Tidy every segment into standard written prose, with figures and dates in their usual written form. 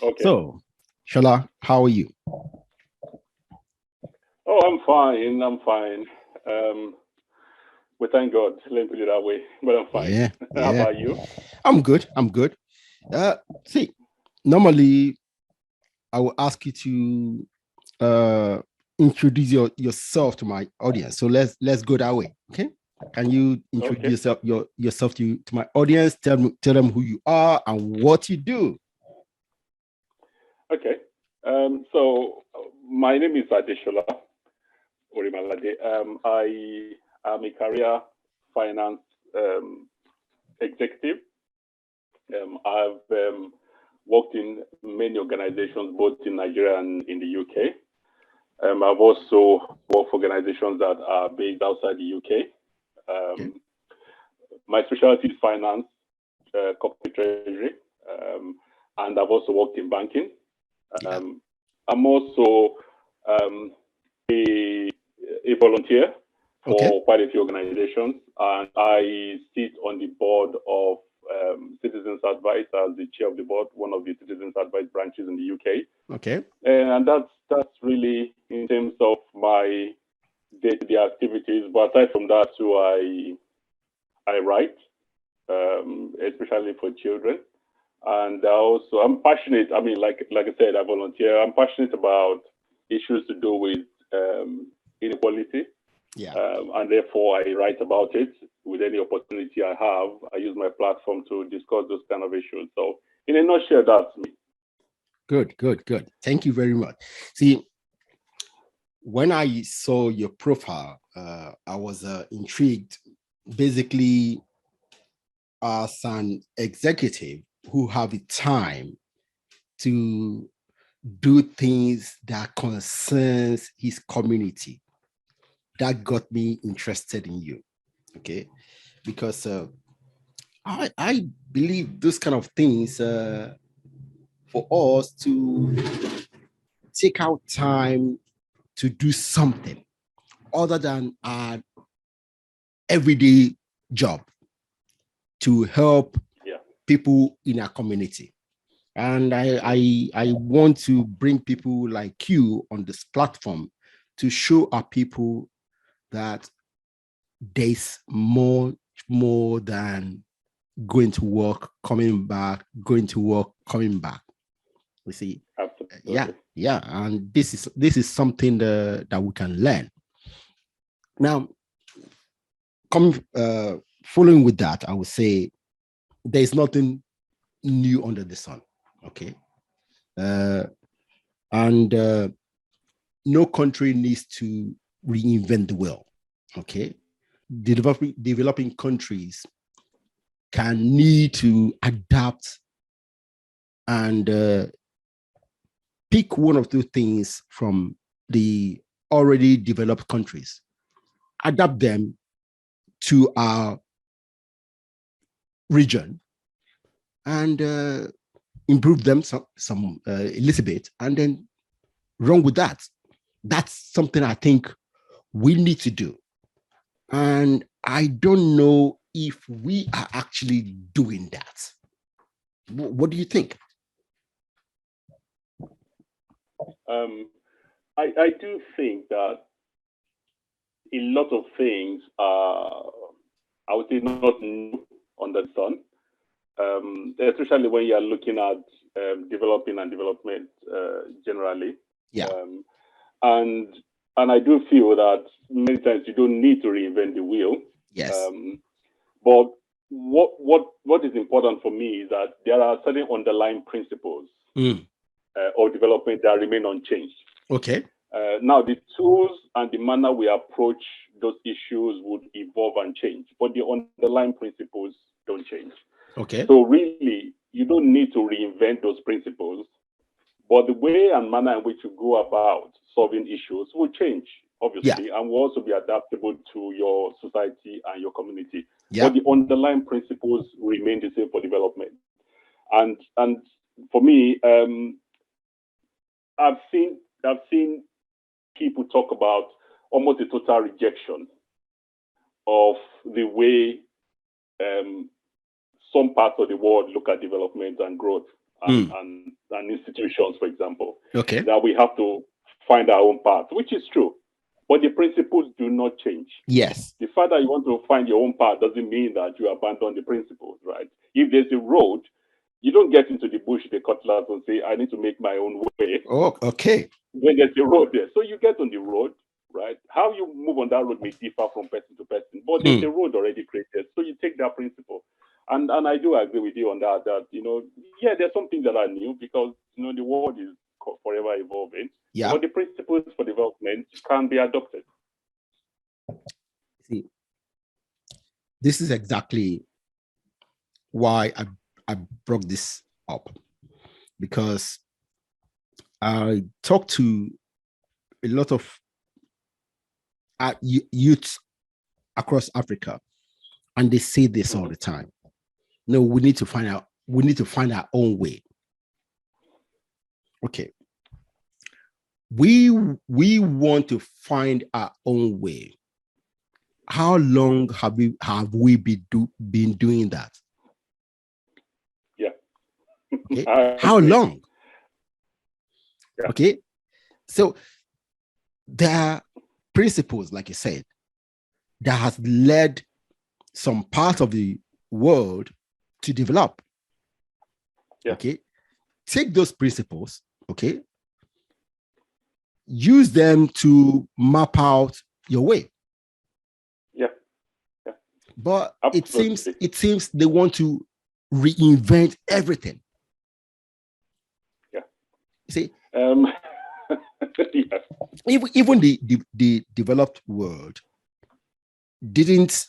Okay. So, Shola, how are you? Oh, I'm fine. I'm fine. We thank God. Let me put it that way. But I'm fine. Yeah, How yeah. about you? I'm good. I'm good. See, normally I will ask you to introduce yourself to my audience. So let's go that way. Okay. Can you introduce Okay. yourself to my audience? Tell them who you are and what you do. Okay. So my name is Adesola Orimalade. I am a career finance executive. I've worked in many organizations, both in Nigeria and in the UK. I've also worked for organizations that are based outside the UK. Okay. My specialty is finance, corporate treasury, and I've also worked in banking. Yeah. I'm also um, a, a volunteer Okay. for quite a few organizations, and I sit on the board of Citizens Advice as the chair of the board, one of the Citizens Advice branches in the UK. Okay. And that's really in terms of my day-to-day activities. But aside from that, too, I write, especially for children. And also, I'm passionate. I mean, like I said, I volunteer. I'm passionate about issues to do with inequality, Yeah. and therefore I write about it. With any opportunity I have, I use my platform to discuss those kind of issues. So, in a nutshell, that's me. Good. Good. Good. Thank you very much. See, when I saw your profile, I was intrigued. Basically, as an executive who have the time to do things that concerns his community, that got me interested in you. Okay, because I believe those kind of things for us to take out time to do something other than our everyday job to help Yeah. people in our community. And I want to bring people like you on this platform to show our people that there's more than going to work, coming back, going to work, coming back. You see, yeah, Absolutely. yeah, and this is something that we can learn. Now, coming following with that, I would say there's nothing new under the sun. Okay, uh, and no country needs to reinvent the wheel. Okay, developing countries can need to adapt and pick one of two things from the already developed countries, adapt them to our region, and improve them some a little bit, and then run with that. That's something I think we need to do. And I don't know if we are actually doing that. What do you think? Um, I do think that a lot of things are, I would say, not new under the sun, especially when you are looking at developing and development generally. Yeah. Um, and and I do feel that many times you don't need to reinvent the wheel. Yes. Um, but what is important for me is that there are certain underlying principles Mm. of development that remain unchanged. Okay. Now, the tools and the manner we approach those issues would evolve and change, but the underlying principles don't change. Okay. So, really, you don't need to reinvent those principles, but the way and manner in which you go about solving issues will change, Yeah. obviously, and will also be adaptable to your society and your community. Yeah. But the underlying principles remain the same for development. And for me, I've seen people talk about almost a total rejection of the way some parts of the world look at development and growth. and institutions, for example, Okay. that we have to find our own path, which is true. But the principles do not change. Yes. The fact that you want to find your own path doesn't mean that you abandon the principles, right? If there's a road, you don't get into the bush, the cutlass, and say, I need to make my own way. Oh, okay. When there's a road there. So you get on the road, right? How you move on that road may differ from person to person, but there's a road already created. So you take that principle. And I do agree with you on that, yeah, there's some things that are new because, the world is forever evolving. Yeah. But the principles for development can be adopted. See, this is exactly why I brought this up, because I talked to a lot of youths across Africa, and they say this all the time. No, we need to find our own way. Okay. We want to find our own way. How long have we been doing that? Yeah. Okay. How long? Yeah. Okay. So there are principles, like you said, that has led some part of the world to develop. Yeah. Okay. Take those principles, okay, use them to map out your way. Yeah. Yeah. But absolutely. it seems they want to reinvent everything. Yeah. See? Yes. Even the developed world didn't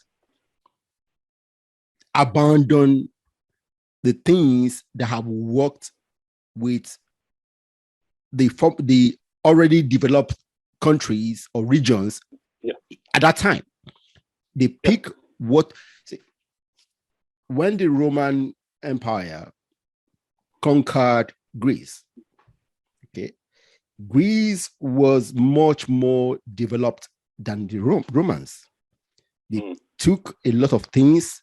abandon the things that have worked with the already developed countries or regions. Yeah. At that time. They pick what, see, when the Roman Empire conquered Greece, okay, Greece was much more developed than the Romans. They took a lot of things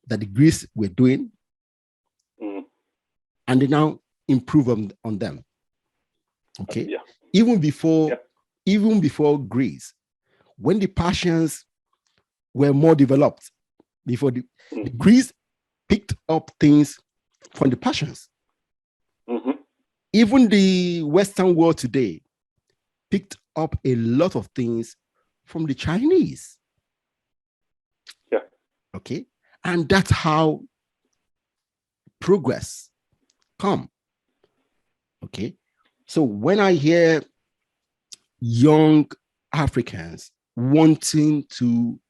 that the Greeks were doing, and they now improve on them. Okay, yeah. Even before Greece, when the Persians were more developed, before the Greeks picked up things from the Persians. Mm-hmm. Even the Western world today picked up a lot of things from the Chinese. Yeah. Okay. And that's how progress come. Okay. So when I hear young Africans wanting to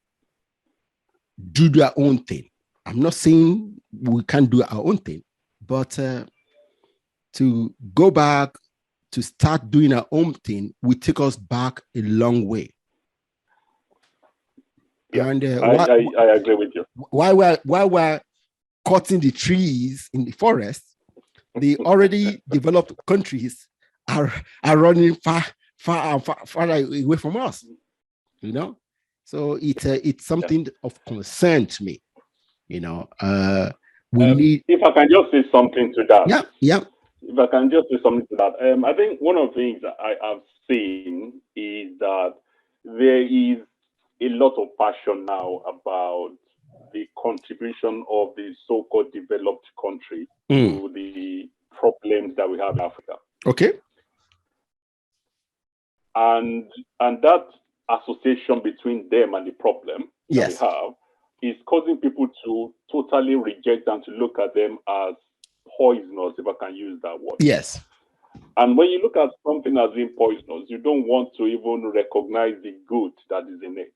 do their own thing, I'm not saying we can't do our own thing, but to go back to start doing our own thing will take us back a long way. Yeah, and I agree with you. While we're cutting the trees in the forest, the already developed countries are running far away from us. You know, so it's something of concern to me. You know, we need. If I can just say something to that. Yeah, yeah. If I can just say something to that, I think one of the things that I have seen is that there is a lot of passion now about the contribution of the so-called developed countries to the problems that we have in Africa. Okay. And that association between them and the problem that we have is causing people to totally reject and to look at them as poisonous, if I can use that word. Yes. And when you look at something as being poisonous, you don't want to even recognize the good that is in it.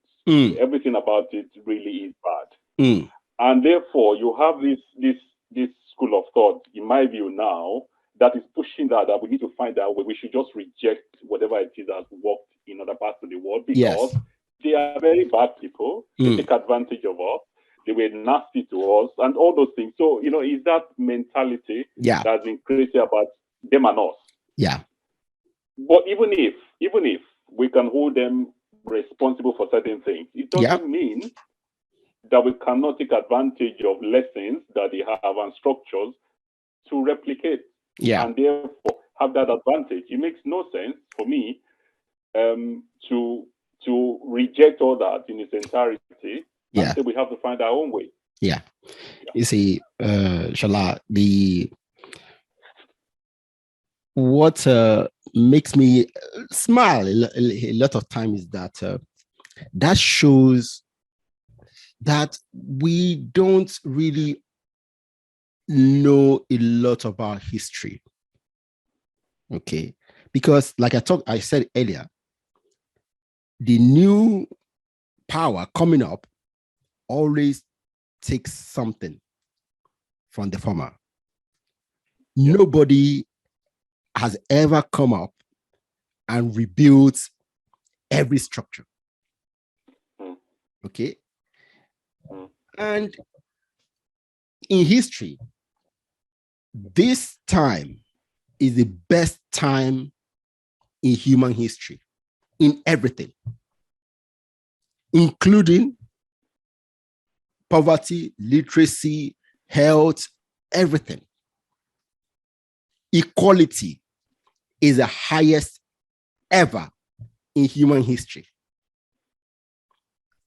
Everything about it really is bad. And therefore, you have this school of thought, in my view now, that is pushing that we need to find out where we should just reject whatever it is that worked in other parts of the world, because they are very bad people. They take advantage of us. They were nasty to us and all those things. So, it's that mentality that's been created about them and us. Yeah. But even if we can hold them responsible for certain things, it doesn't mean that we cannot take advantage of lessons that they have and structures to replicate and therefore have that advantage. It makes no sense for me to reject all that in its entirety and say we have to find our own way. You see, Shala, what makes me smile a lot of time is that that shows that we don't really know a lot about history. Okay, because like I said earlier, the new power coming up always takes something from the former. Nobody has ever come up and rebuilt every structure. Okay. And in history, this time is the best time in human history, in everything, including poverty, literacy, health, everything. Equality is the highest ever in human history.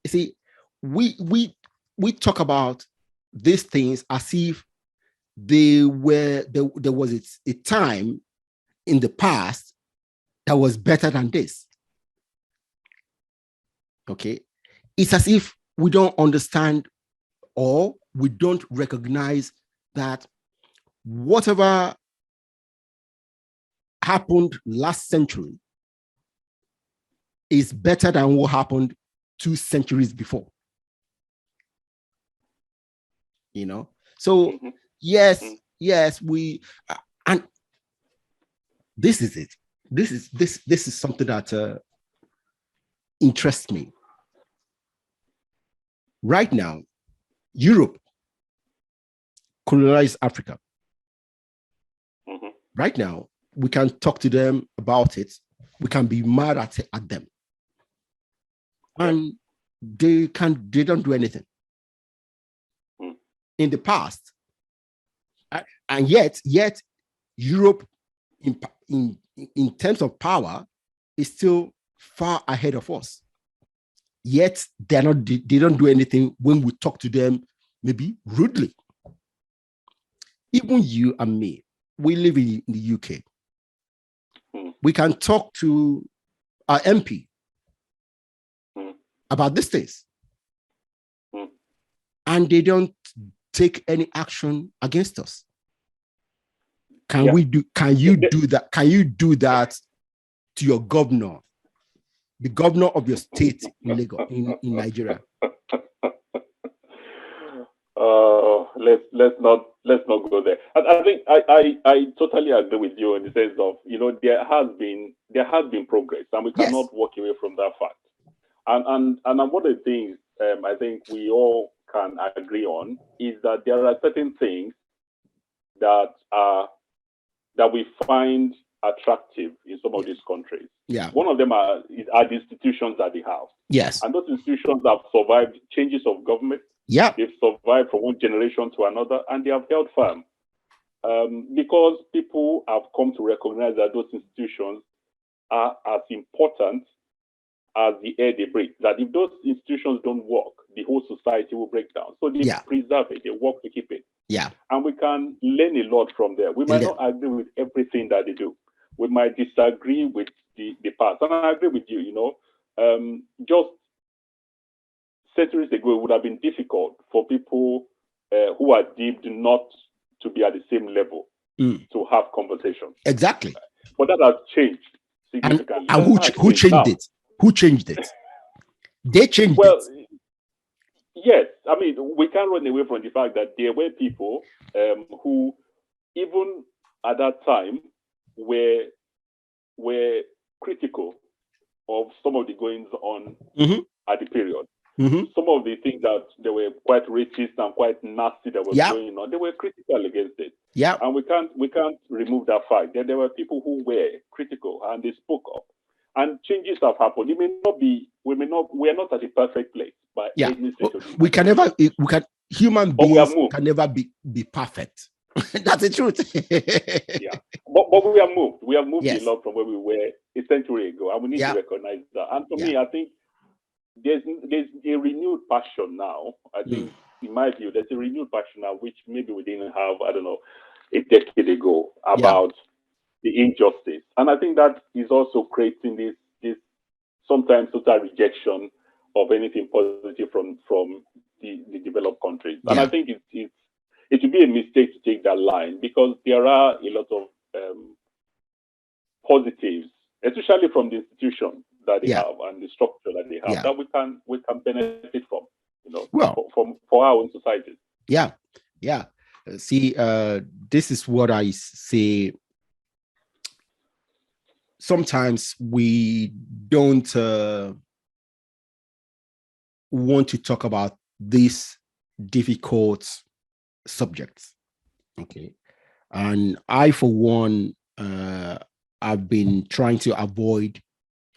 You see, we talk about these things as if there was a time in the past that was better than this. Okay, it's as if we don't understand or we don't recognize that whatever happened last century is better than what happened 2 centuries before. You know, so yes, we and this is it. This is something that interests me. Right now, Europe colonized Africa. Right now, we can talk to them about it. We can be mad at them. And they don't do anything. In the past, and yet Europe in terms of power is still far ahead of us. Yet they don't do anything when we talk to them, maybe rudely. Even you and me, we live in the UK. We can talk to our MP about these things, and they don't take any action against us. Can you do that? Can you do that to your governor, the governor of your state in Lagos, in Nigeria? Let's not go there. I think I totally agree with you in the sense of, you know, there has been progress, and we cannot walk away from that fact. And one of the things I think we all can agree on is that there are certain things that we find attractive in some of these countries. One of them are the institutions that they have. And those institutions have survived changes of government. They've survived from one generation to another, and they have held firm. Because people have come to recognize that those institutions are as important as the air they breathe. That if those institutions don't work, the whole society will break down. So they preserve it, they work to keep it. And we can learn a lot from there. We might not agree with everything that they do. We might disagree with the past. And I agree with you, you know, just centuries ago, it would have been difficult for people who are deemed not to be at the same level to have conversations. Exactly. But that has changed significantly. And who changed it? Who changed it? They changed it. Yes. I mean, we can't run away from the fact that there were people who, even at that time, were critical of some of the goings on at the period. Some of the things that they were quite racist and quite nasty that was going on, they were critical against it. And we can't remove that fact that there were people who were critical and they spoke up. And changes have happened. It may not be, we are not at a perfect place by any stage of human beings can never be perfect. That's the truth. Yeah. But we have moved. We have moved Yes. a lot from where we were a century ago, and we need to recognize that. And for me, I think there's a renewed passion now. I think, in my view, there's a renewed passion now, which maybe we didn't have, I don't know, a decade ago, about the injustice. And I think that is also creating this sometimes total rejection of anything positive from the developed countries. And I think it would be a mistake to take that line, because there are a lot of positives, especially from the institution that they have and the structure that they have, that we can benefit from, for our own societies. See, this is what I say. Sometimes we don't want to talk about these difficult subjects. Okay. And I, for one, I've been trying to avoid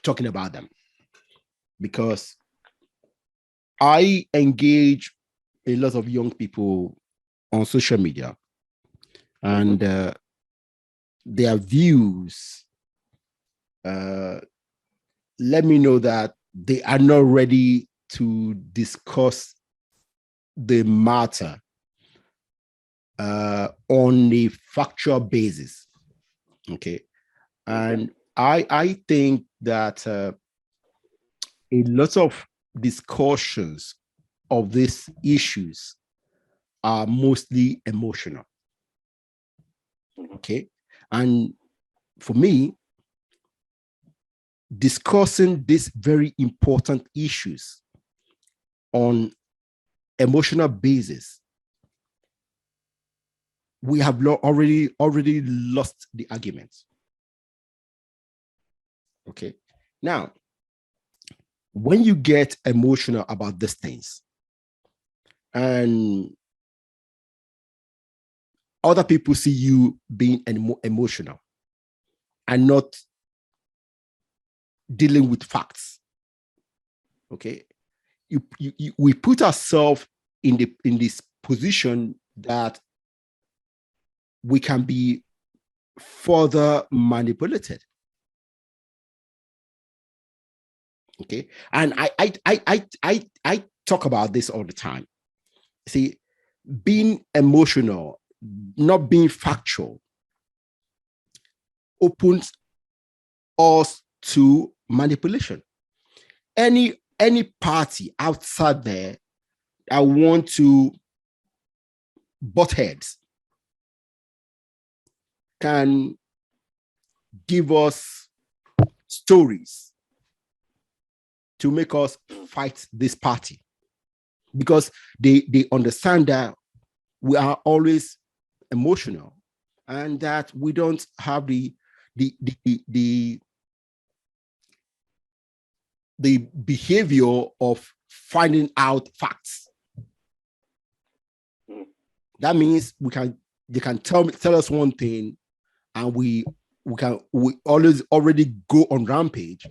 talking about them, because I engage a lot of young people on social media, and their views let me know that they are not ready to discuss the matter on a factual basis. Okay. And I think that a lot of discussions of these issues are mostly emotional. Okay. And for me, discussing these very important issues on emotional basis, we have already lost the argument. Okay. Now, when you get emotional about these things, and other people see you being emotional and not dealing with facts, okay, we put ourselves in this position that we can be further manipulated. Okay, and I talk about this all the time. See, being emotional, not being factual, opens us to manipulation. Any party outside there that want to butt heads can give us stories to make us fight this party, because they understand that we are always emotional and that we don't have the behavior of finding out facts. That means they can tell us one thing, and we always already go on rampage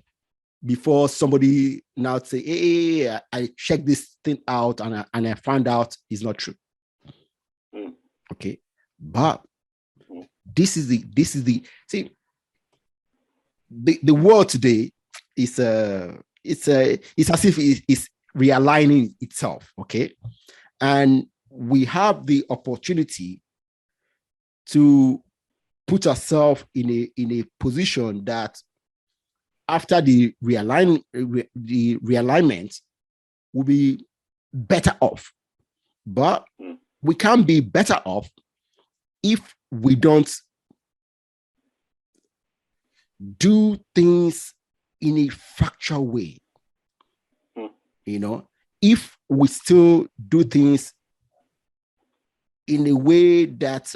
before somebody now say, hey, I checked this thing out and I found out it's not true. Okay, but this is the see, the world today is it's as if it's realigning itself. Okay, and we have the opportunity to put ourselves in a position that after the realignment will be better off. But we can't be better off if we don't do things in a factual way. If we still do things in a way that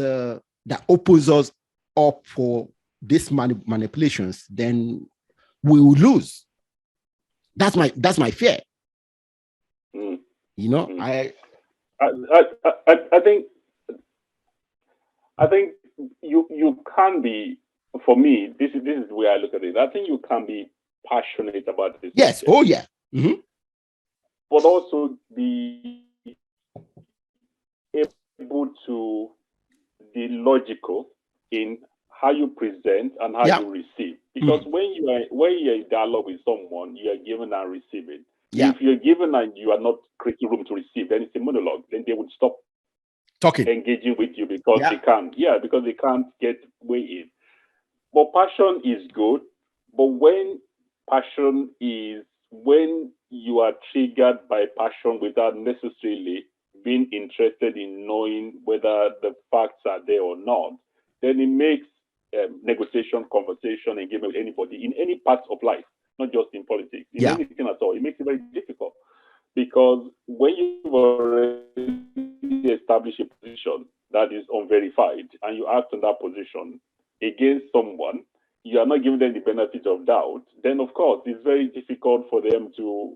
that opens us up for these manipulations, then we will lose. That's my fear. I think you can be, for me, this is the way I look at it. I think you can be passionate about this. Yes. Subject. Oh yeah. Mm-hmm. But also be able to logical in how you present and how you receive. Because when you're in dialogue with someone, you are giving and receiving. If you're given and you are not creating room to receive, then it's a monologue. Then they would stop talking, engaging with you because they can't. Yeah, because they can't get way in. But passion is good. But when you are triggered by passion without necessarily being interested in knowing whether the facts are there or not, then it makes negotiation, conversation, engagement with anybody in any part of life, not just in politics, in anything at all. It makes it very difficult because when you've already established a position that is unverified and you act on that position against someone, you are not giving them the benefit of doubt, then of course it's very difficult for them to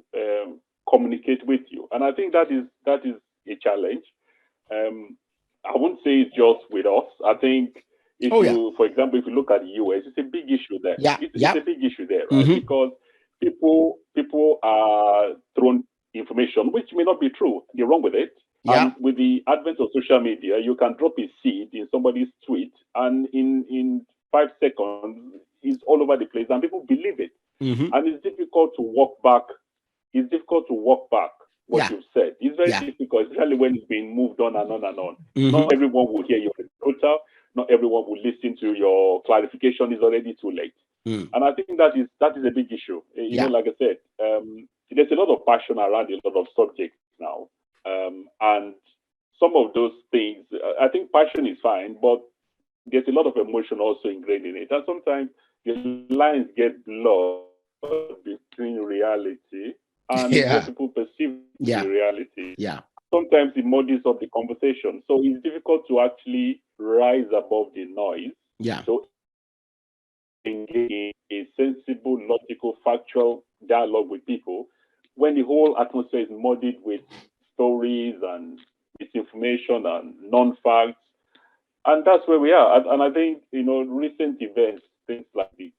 communicate with you. And I think that is a challenge. I wouldn't say it's just with us. I think for example, if you look at the US, it's a big issue there. It's a big issue there, right? Because people are thrown information which may not be true. They're wrong with it. And with the advent of social media, you can drop a seed in somebody's tweet, and in 5 seconds, it's all over the place, and people believe it. And it's difficult to walk back. It's difficult to walk back what you've said. It's very difficult, especially when it's being moved on and on and on. Not everyone will hear your rebuttal. Not everyone will listen to your clarification. It's already too late. And I think that is a big issue. You know, like I said, there's a lot of passion around a lot of subjects now. And some of those things, I think passion is fine, but there's a lot of emotion also ingrained in it. And sometimes the lines get blurred between reality and what people perceive the reality. Sometimes it muddies up the conversation. So it's difficult to actually rise above the noise. So engage in a sensible, logical, factual dialogue with people when the whole atmosphere is muddied with stories and misinformation and non-facts. And that's where we are. And I think, recent events, things like the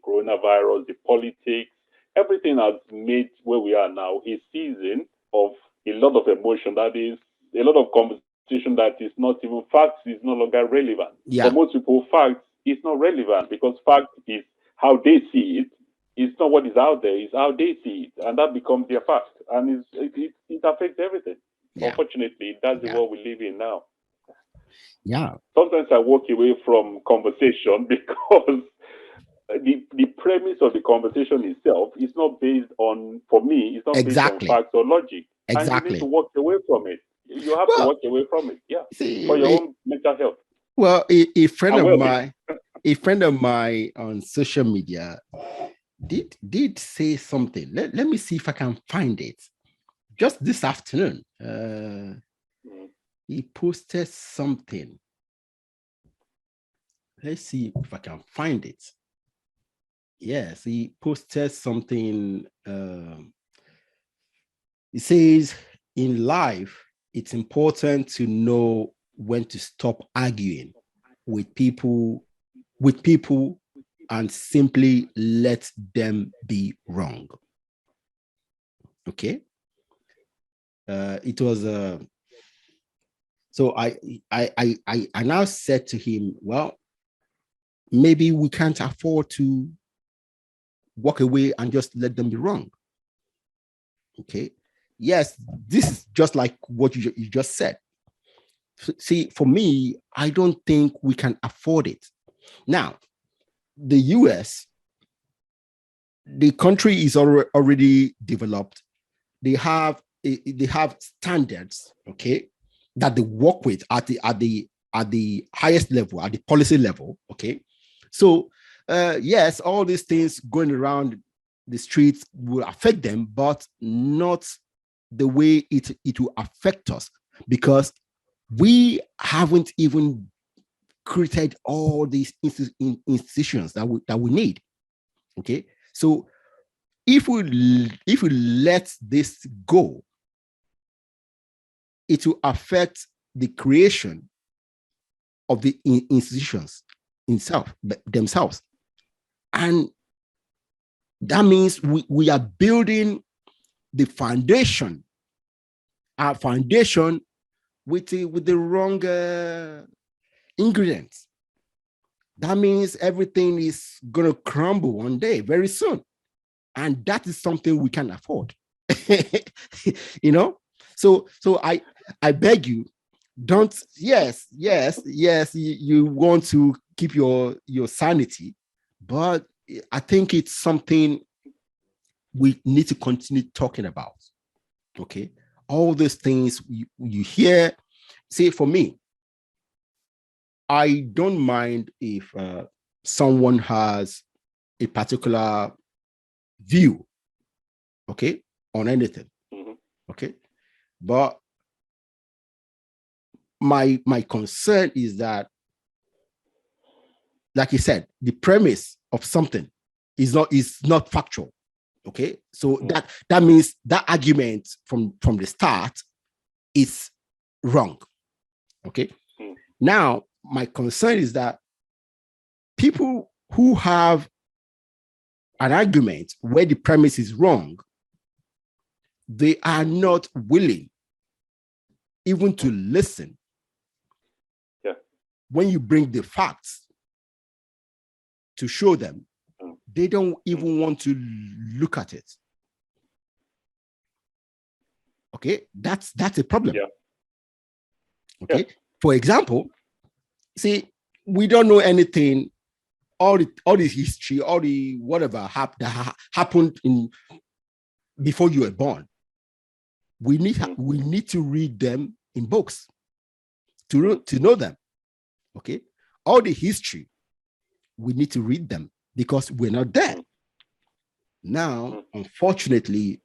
coronavirus, the politics, everything has made where we are now a season of a lot of emotion. That is a lot of conversation that is not even facts, is no longer relevant. For most people, facts is not relevant because fact is how they see it. It's not what is out there, it's how they see it. And that becomes their fact. And it affects everything. Unfortunately, that's the world we live in now. Sometimes I walk away from conversation because the premise of the conversation itself is not based on, for me, it's not based on facts or logic. And you need to walk away from it. You have to walk away from it, for your own mental health. Well, a friend of mine on social media did say something. Let me see if I can find it. Just this afternoon, he posted something. Let's see if I can find it. Yes, he posted something. He says, in life, it's important to know when to stop arguing with people and simply let them be wrong. Okay. It was so I now said to him, well, maybe we can't afford to walk away and just let them be wrong. Okay. Yes, this is just like what you just said. See, for me, I don't think we can afford it. Now, the US, the country is already developed. They have standards, okay, that they work with at the highest level, at the policy level, okay. So yes, all these things going around the streets will affect them, but not the way it will affect us, because we haven't even created all these institutions that we need. Okay, so if we let this go, it will affect the creation of the institutions themselves. And that means we are building the foundation, our foundation with the wrong ingredients. That means everything is going to crumble one day, very soon. And that is something we can afford. You know? So I beg you, don't, yes, you want to keep your sanity, but I think it's something we need to continue talking about. Okay? All those things you hear. See, for me, I don't mind if someone has a particular view, okay, on anything, okay, but my concern is that, like you said, the premise of something is not factual, okay. So that means that argument from the start is wrong, okay. Now my concern is that people who have an argument where the premise is wrong, they are not willing even to listen. Yeah. When you bring the facts to show them, they don't even want to look at it. Okay, that's a problem. Yeah. Okay, yeah. For example, see, we don't know anything, all the history, all the whatever happened in before you were born. We need to read them in books to know them. Okay, all the history, we need to read them because we're not there. Now, unfortunately,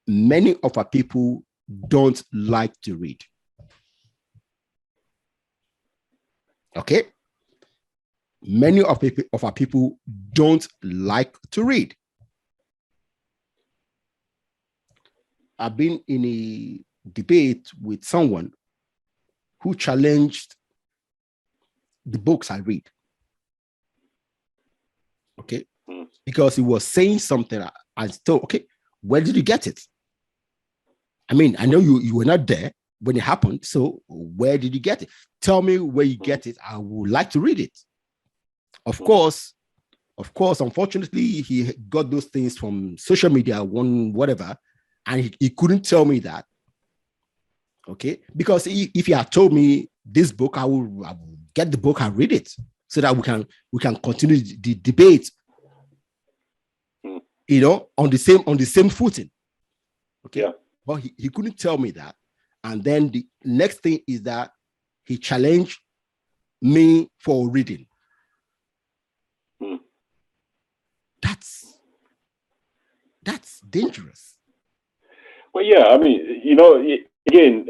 many of our people don't like to read. Okay? Many of our people don't like to read. I've been in a debate with someone who challenged the books I read. Okay? Because he was saying something I thought, okay, where did you get it? I mean, I know you were not there when it happened, so where did you get it? Tell me where you get it. I would like to read it. Of course, unfortunately, he got those things from social media, whatever, and he couldn't tell me that. Okay, because if he had told me this book, I will get the book and read it so that we can continue the debate, you know, on the same footing. Okay, yeah. But he couldn't tell me that. And then the next thing is that he challenged me for reading. That's dangerous. Well, yeah, I mean, you know, again,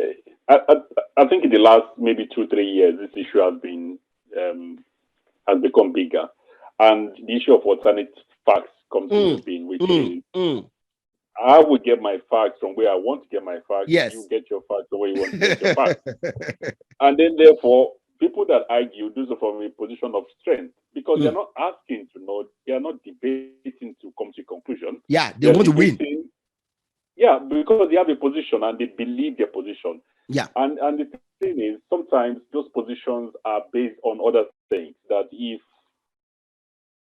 I think in the last maybe 2-3 years, this issue has become bigger, and the issue of alternate facts comes into being, which is I would get my facts from where I want to get my facts. Yes. You get your facts the way you want to get your facts. And then, therefore, people that argue do so from a position of strength because they're not asking to know, they are not debating to come to a conclusion. Yeah, they want to win. Yeah, because they have a position and they believe their position. Yeah. And the thing is, sometimes those positions are based on other things that if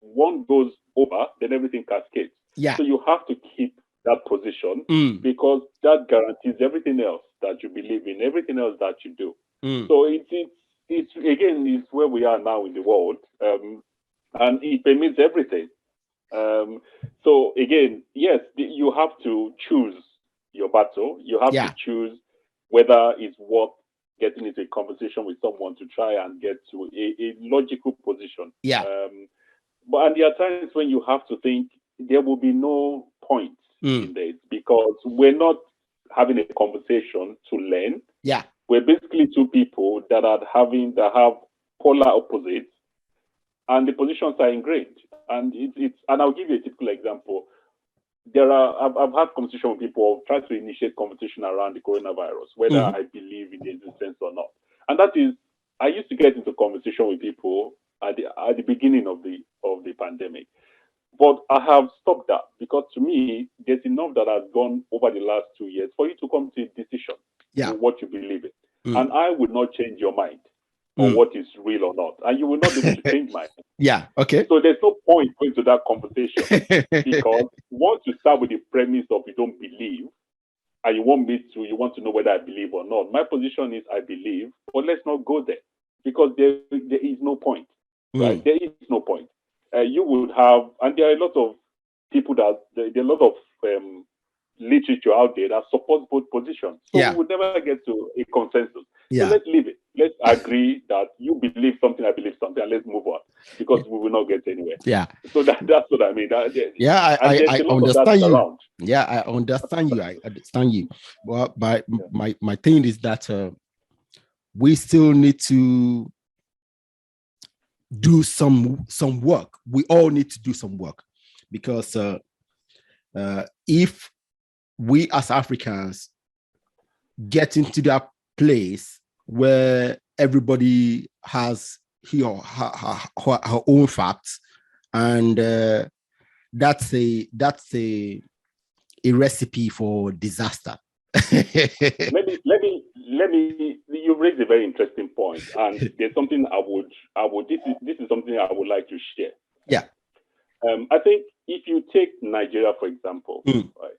one goes over, then everything cascades. Yeah. So you have to keep that position because that guarantees everything else that you believe in, everything else that you do. So it's again, it's where we are now in the world, and it permits everything. So again, yes, you have to choose your battle. You have to choose whether it's worth getting into a conversation with someone to try and get to a logical position. Yeah. But there are times when you have to think there will be no point in this because we're not having a conversation to learn. Yeah. We're basically two people that have polar opposites, and the positions are ingrained. And and I'll give you a typical example. I've had conversation with people, try to initiate conversation around the coronavirus, whether I believe in the existence or not. And that is, I used to get into conversation with people at the beginning of the pandemic. But I have stopped that because to me, there's enough that has gone over the last 2 years for you to come to a decision in what you believe in. And I would not change your mind. on what is real or not, and you will not be able to change mine. Yeah. Okay. So there's no point going to that conversation because once you start with the premise of you don't believe, and you want to know whether I believe or not. My position is I believe, but let's not go there because there is no point, right? There is no point. You would have, and there are a lot of people there are a lot of literature out there that supports both positions. So we would never get to a consensus. So let's leave it. Let's agree that you believe something, I believe something, and let's move on because we will not get anywhere. Yeah. So that's what I mean. I understand you. Around. Yeah, I understand you. I understand you. Well, my thing is that we still need to do some work. We all need to do some work because if we as Africans get into that place where everybody has her own facts, and that's a recipe for disaster. let me. You raised a very interesting point, and there's something I would. This is something I would like to share. Yeah. I think if you take Nigeria for example, right?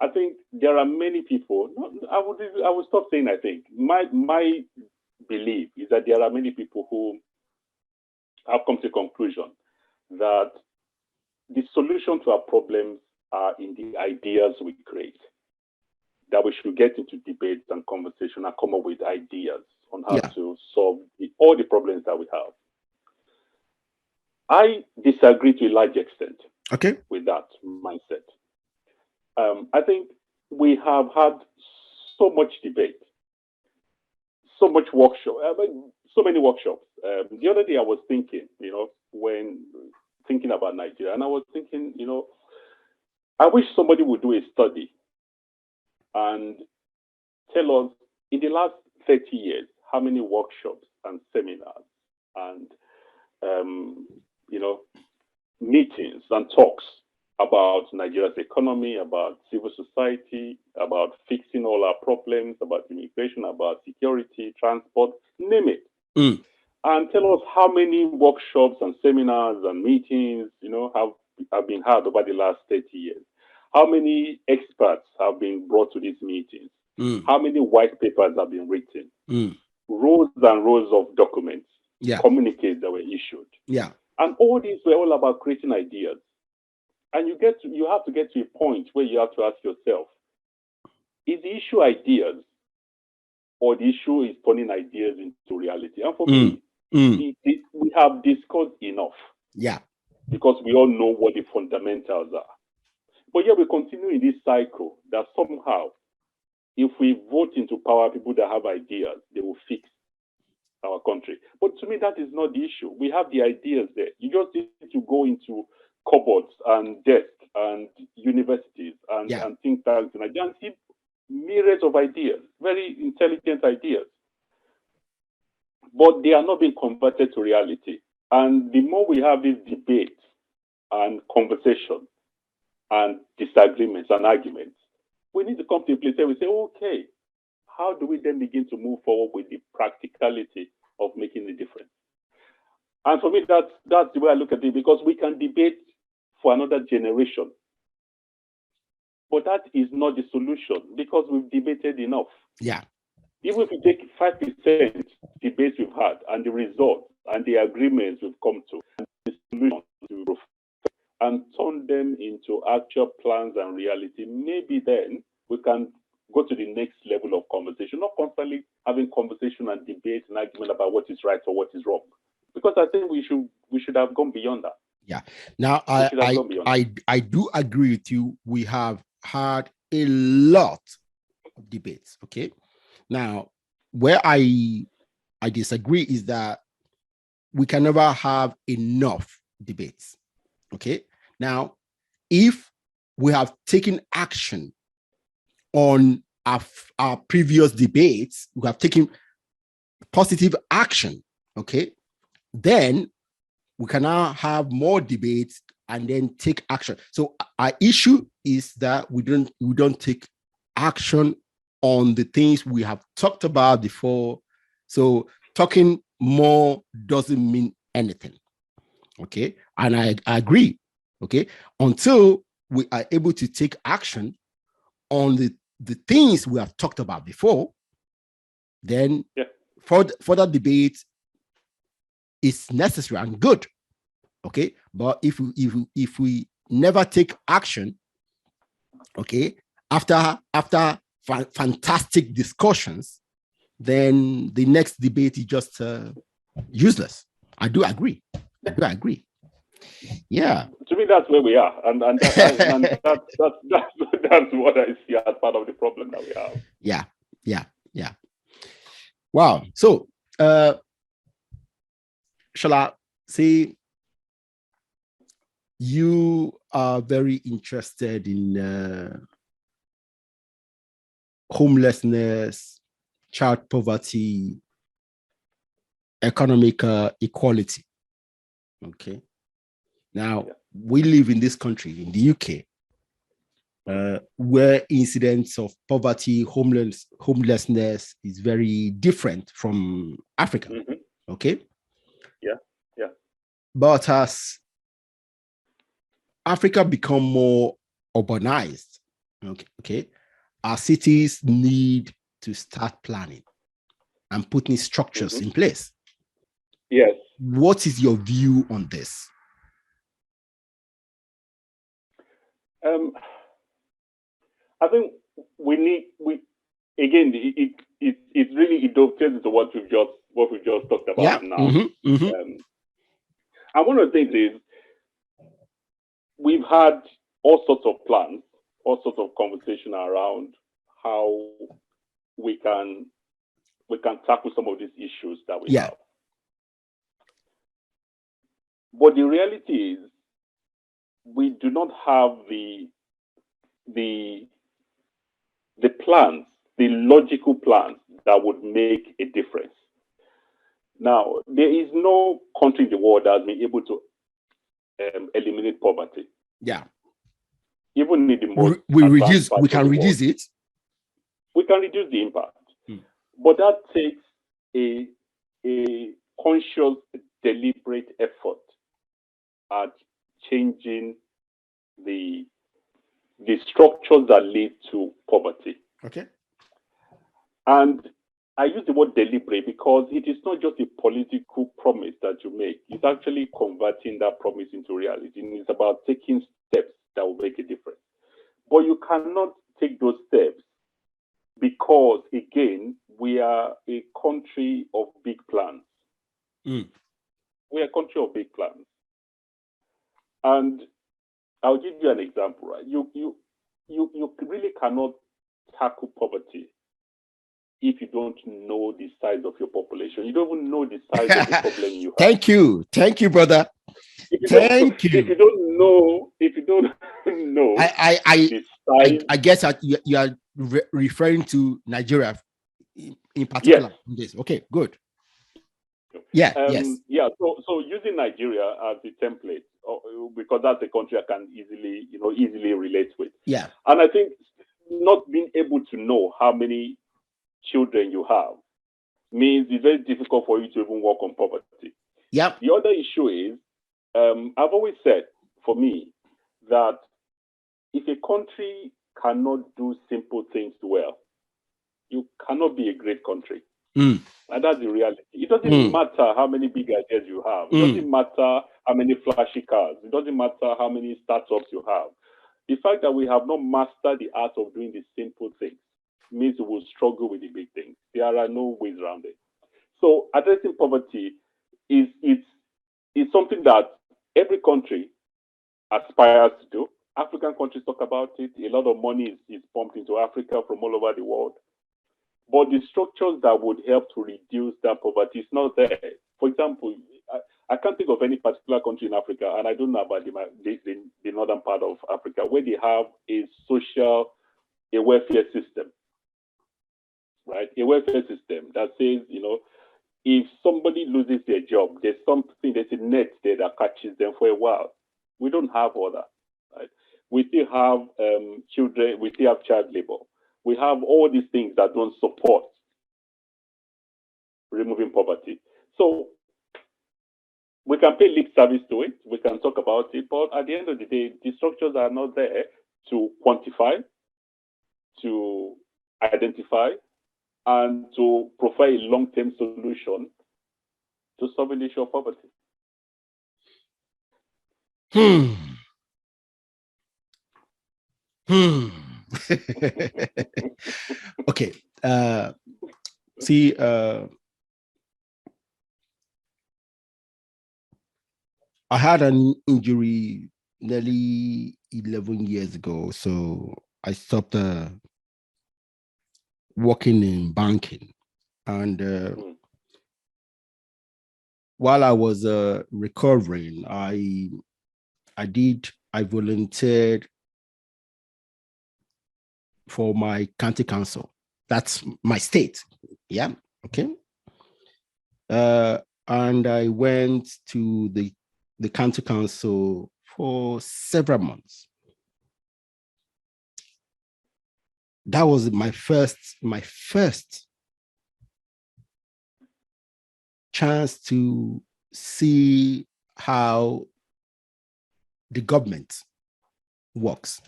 I think there are many people. I would stop saying. I think my belief is that there are many people who have come to the conclusion that the solution to our problems are in the ideas we create. That we should get into debates and conversation and come up with ideas on how to solve all the problems that we have. I disagree to a large extent with that mindset. I think we have had so much debate, so much workshop, so many workshops. The other day I was thinking, when thinking about Nigeria, and I was thinking, I wish somebody would do a study and tell us in the last 30 years how many workshops and seminars and meetings and talks about Nigeria's economy, about civil society, about fixing all our problems, about immigration, about security, transport, name it. And tell us how many workshops and seminars and meetings, have been had over the last 30 years. How many experts have been brought to these meetings? How many white papers have been written? Rows and rows of documents, communiques that were issued. And all these were all about creating ideas. And you have to get to a point where you have to ask yourself, is the issue ideas or the issue is turning ideas into reality? And for me, we have discussed enough. Yeah. Because we all know what the fundamentals are. But yet we continue in this cycle that somehow, if we vote into power people that have ideas, they will fix our country. But to me, that is not the issue. We have the ideas there. You just need to go into cupboards and desks and universities and think tanks and see myriads of ideas, very intelligent ideas. But they are not being converted to reality. And the more we have these debates and conversation and disagreements and arguments, we need to come to a place where we say, okay, how do we then begin to move forward with the practicality of making a difference? And for me, that's the way I look at it, because we can debate for another generation. But that is not the solution, because we've debated enough. Yeah. Even if we take 5% debates we've had and the results and the agreements we've come to, and the solution to and turn them into actual plans and reality, maybe then we can go to the next level of conversation, not constantly having conversation and debate and argument about what is right or what is wrong. Because I think we should have gone beyond that. Yeah. Now, I do agree with you. We have had a lot of debates. Okay. Now, where I disagree is that we can never have enough debates. Okay. Now, if we have taken action on our previous debates, we have taken positive action. Okay. Then we can now have more debates and then take action. So our issue is that we don't take action on the things we have talked about before. So talking more doesn't mean anything. Okay. And I agree. Okay. Until we are able to take action on the things we have talked about before, then further debate is necessary and good. Okay. But if we never take action, okay, after fantastic discussions, then the next debate is just useless. I do agree. Yeah. To me, that's where we are, and that's what I see as part of the problem that we have. Yeah. Wow. So, shall I say you are very interested in homelessness, child poverty, economic equality. Okay. Now, we live in this country, in the UK, where incidents of poverty, homelessness is very different from Africa. Mm-hmm. Okay. Yeah. But as Africa become more urbanized, okay, our cities need to start planning and putting structures in place. Yes. What is your view on this? I think it dovetails into what we've just talked about now. And one of the things is we've had all sorts of plans, all sorts of conversation around how we can tackle some of these issues that we have. But the reality is we do not have the plans, the logical plans that would make a difference. Now, there is no country in the world that has been able to eliminate poverty. Yeah. Even in the most we can reduce it. We can reduce the impact. But that takes a conscious, deliberate effort at changing the structures that lead to poverty. Okay. And I use the word deliberate because it is not just a political promise that you make. It's actually converting that promise into reality. And it's about taking steps that will make a difference. But you cannot take those steps because, again, we are a country of big plans. We are a country of big plans. And I'll give you an example, right? You really cannot tackle poverty if you don't know the size of your population. You don't even know the size of the problem you have. Thank you, brother. Thank you. If you don't know I guess that you are referring to Nigeria in particular. Yes. Okay, good. Yeah. Yes. Yeah. So using Nigeria as the template, because that's a country I can easily relate with. Yeah. And I think not being able to know how many children you have means it's very difficult for you to even work on poverty. Yeah. The other issue is, I've always said, for me, that if a country cannot do simple things well, you cannot be a great country. And that's the reality. It doesn't matter how many big ideas you have. It doesn't matter how many flashy cars. It doesn't matter how many startups you have. The fact that we have not mastered the art of doing the simple things means we will struggle with the big things. There are no ways around it. So addressing poverty is something that every country aspires to do. African countries talk about it. A lot of money is pumped into Africa from all over the world. But the structures that would help to reduce that poverty is not there. For example, I can't think of any particular country in Africa, and I don't know about the northern part of Africa, where they have a welfare system, right? A welfare system that says, if somebody loses their job, there's a net there that catches them for a while. We don't have all that, right? We still have children, we still have child labor. We have all these things that don't support removing poverty. So we can pay lip service to it, we can talk about it, but at the end of the day, the structures are not there to quantify, to identify, and to provide a long-term solution to solving the issue of poverty. Okay. See, I had an injury nearly 11 years ago, so I stopped working in banking. And while I was recovering, I volunteered for my county council. That's my state. Yeah. Okay. And I went to the county council for several months. That was my first chance to see how the government works.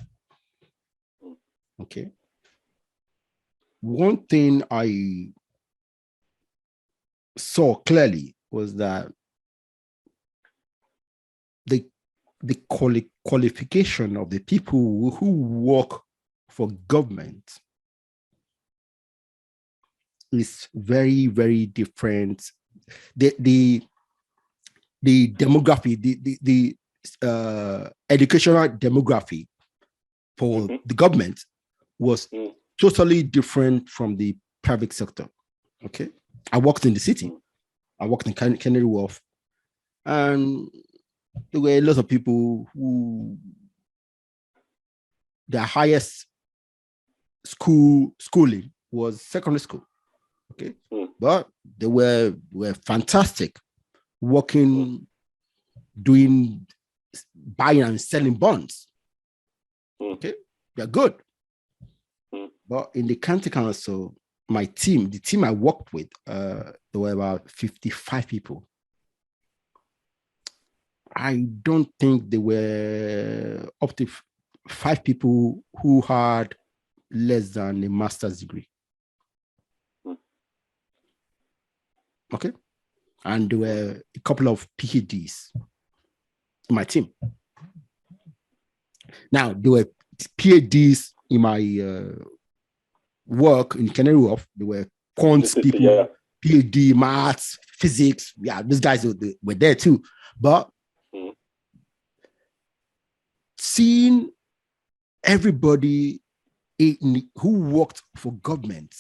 Okay. One thing I saw clearly was that the qualification of the people who work for government is very, very different. The demography, the educational demography for the government was totally different from the private sector. Okay. I worked in the city. I worked in Canary Wharf, and there were a lot of people who their highest schooling was secondary school. Okay. But they were fantastic working, doing buying and selling bonds. Okay. They're good. But in the county council, the team I worked with, there were about 55 people. I don't think there were up to 5 people who had less than a master's degree. Okay. And there were a couple of PhDs in my team. Now, there were PhDs in my work in Canary Wharf. There were quants people, PhD, maths, physics. Yeah, these guys were there too. But seeing everybody who worked for government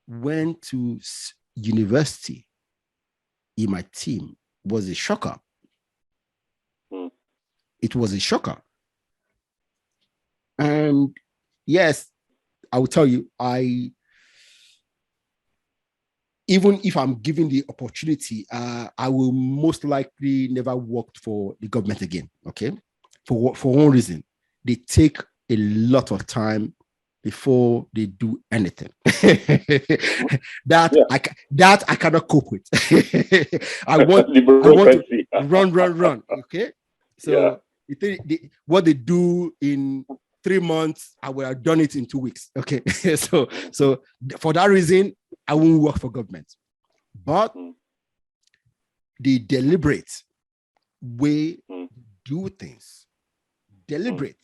went to university in my team was a shocker. It was a shocker. And yes, I will tell you, even if I'm given the opportunity, I will most likely never work for the government again. Okay, for one reason, they take a lot of time before they do anything. that I cannot cope with. I want to run. Okay, so what they do in 3 months, I would have done it in 2 weeks. Okay, so for that reason, I won't work for government. But the deliberate way do things, deliberate.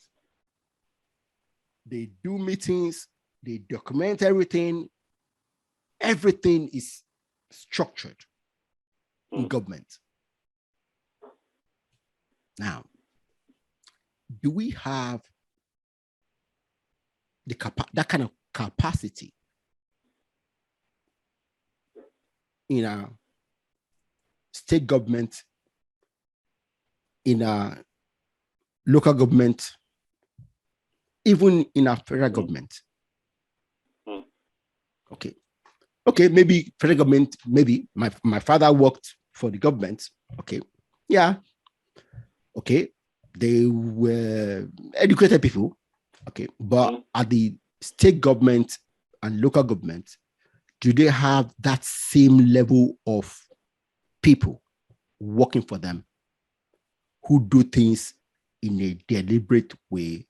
They do meetings, they document everything. Everything is structured in government. Now, do we have that kind of capacity in our state government, in our local government, even in our federal government? Okay, maybe federal government, maybe my father worked for the government. Okay, yeah. Okay, they were educated people. Okay, but at the state government and local government, do they have that same level of people working for them who do things in a deliberate way,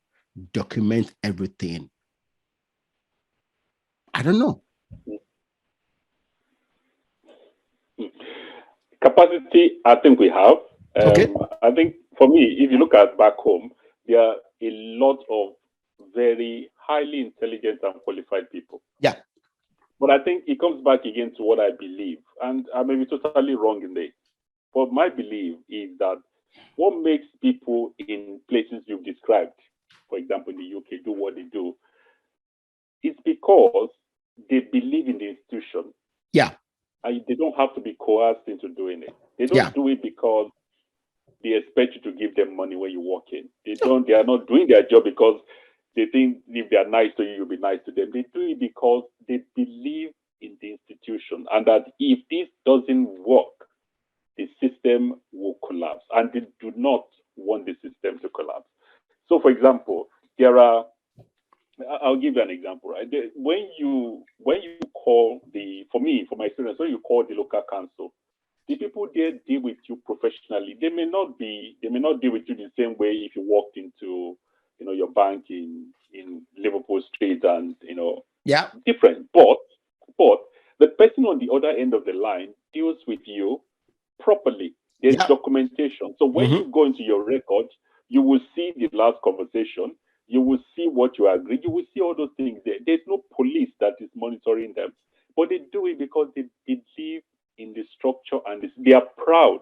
document everything? I don't know. Capacity, I think we have. Okay. I think for me, if you look at back home, there are a lot of very highly intelligent and qualified people. Yeah. But I think it comes back again to what I believe. And I may be totally wrong in this. But my belief is that what makes people in places you've described, for example, in the UK, do what they do, is because they believe in the institution. Yeah. And they don't have to be coerced into doing it. They don't do it because they expect you to give them money when you walk in. They are not doing their job because they think if they are nice to you, you'll be nice to them. They do it because they believe in the institution and that if this doesn't work, the system will collapse. And they do not want the system to collapse. So, for example, I'll give you an example, right? When you call for my experience, when you call the local council, the people there deal with you professionally. They may not deal with you the same way if you walked into, your bank in Liverpool Street and, different. But the person on the other end of the line deals with you properly. There's documentation. So when you go into your record, you will see the last conversation. You will see what you agreed. You will see all those things there. There's no police that is monitoring them. But they do it because they believe in the structure and they are proud.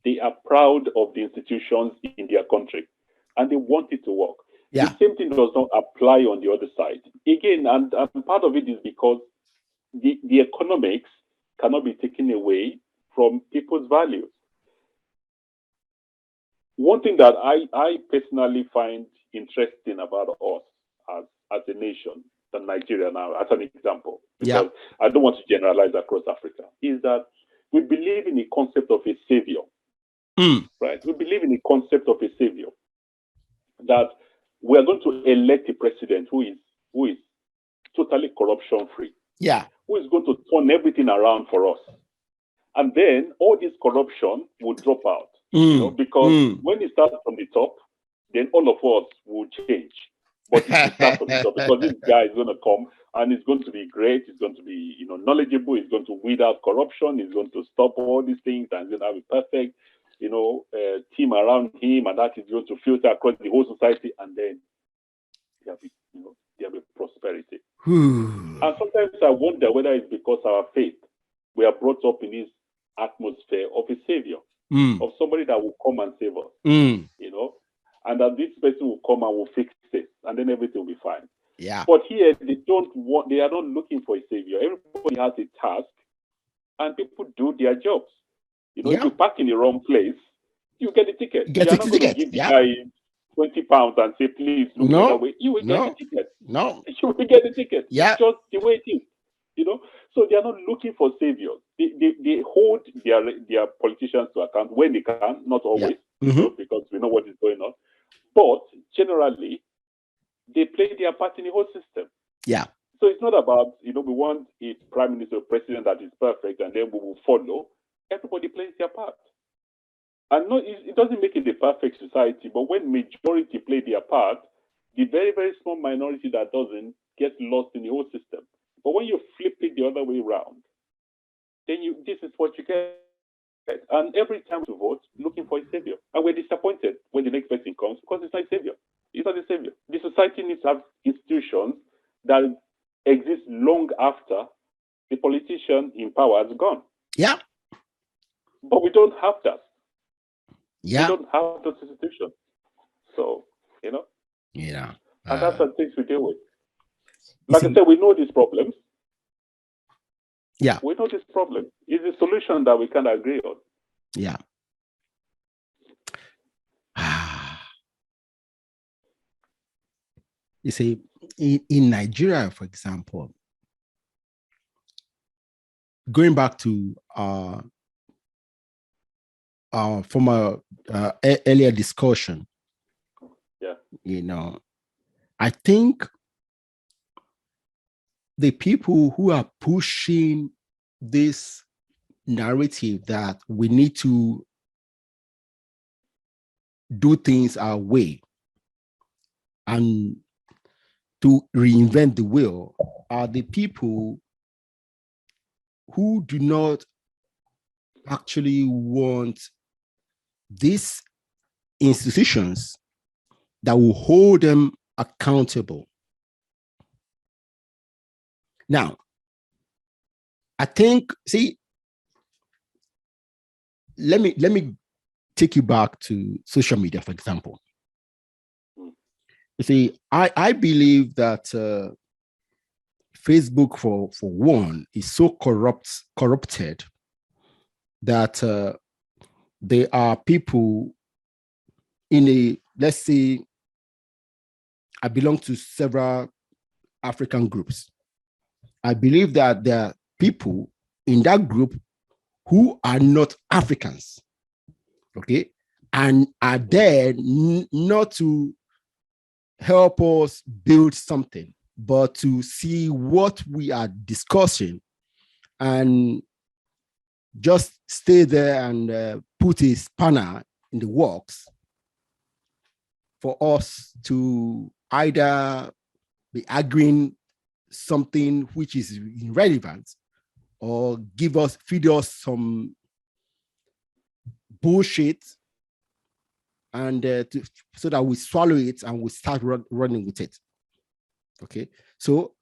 They are proud of the institutions in their country. And they want it to work. The same thing does not apply on the other side. Again, and part of it is because the economics cannot be taken away from people's values. One thing that I personally find interesting about us as a nation, than Nigeria now, as an example, because I don't want to generalize across Africa, is that we believe in the concept of a savior, right? We believe in the concept of a savior, that we are going to elect a president who is totally corruption free, who is going to turn everything around for us. And then all this corruption will drop out, because when it starts from the top, then all of us will change. But it starts from the top because this guy is going to come and it's going to be great. It's going to be, knowledgeable. It's going to weed out corruption. It's going to stop all these things and then have a perfect, team around him, and that is going to filter across the whole society, and then there will be prosperity. And sometimes I wonder whether it's because our faith, we are brought up in this atmosphere of a savior, of somebody that will come and save us, and that this person will come and will fix it, and then everything will be fine. But here they are not looking for a savior. Everybody has a task, and people do their jobs. If you park in the wrong place, you get a ticket. You're not going to give the guy £20 and say, please look the other way. You will get the ticket. You will get the ticket. It's just the way it is. So they are not looking for saviors. They hold their politicians to account when they can, not always, because we know what is going on. But generally, they play their part in the whole system. So it's not about, we want a prime minister or president that is perfect and then we will follow. Everybody plays their part. And no, it doesn't make it a perfect society, but when majority play their part, the very, very small minority that doesn't gets lost in the whole system. But when you flip it the other way around, then this is what you get. And every time to vote, looking for a savior. And we're disappointed when the next person comes because it's not a savior. It's not a savior. The society needs to have institutions that exist long after the politician in power has gone. But we don't have that. We don't have those institutions. So, and that's the things we deal with. Like I said, we know these problems. We know this problem. It's a solution that we can agree on. You see, in Nigeria, for example, going back to from a earlier discussion, I think the people who are pushing this narrative that we need to do things our way and to reinvent the wheel are the people who do not actually want these institutions that will hold them accountable. Now, I think, see, let me take you back to social media, for example. You see, I believe that Facebook, for one, is so corrupted that there are people in a, let's say, I belong to several African groups. I believe that there are people in that group who are not Africans, okay, and are there not to help us build something, but to see what we are discussing and just stay there and put a spanner in the works for us to either be arguing something which is irrelevant or feed us some bullshit and so that we swallow it and we start running with it. Okay. So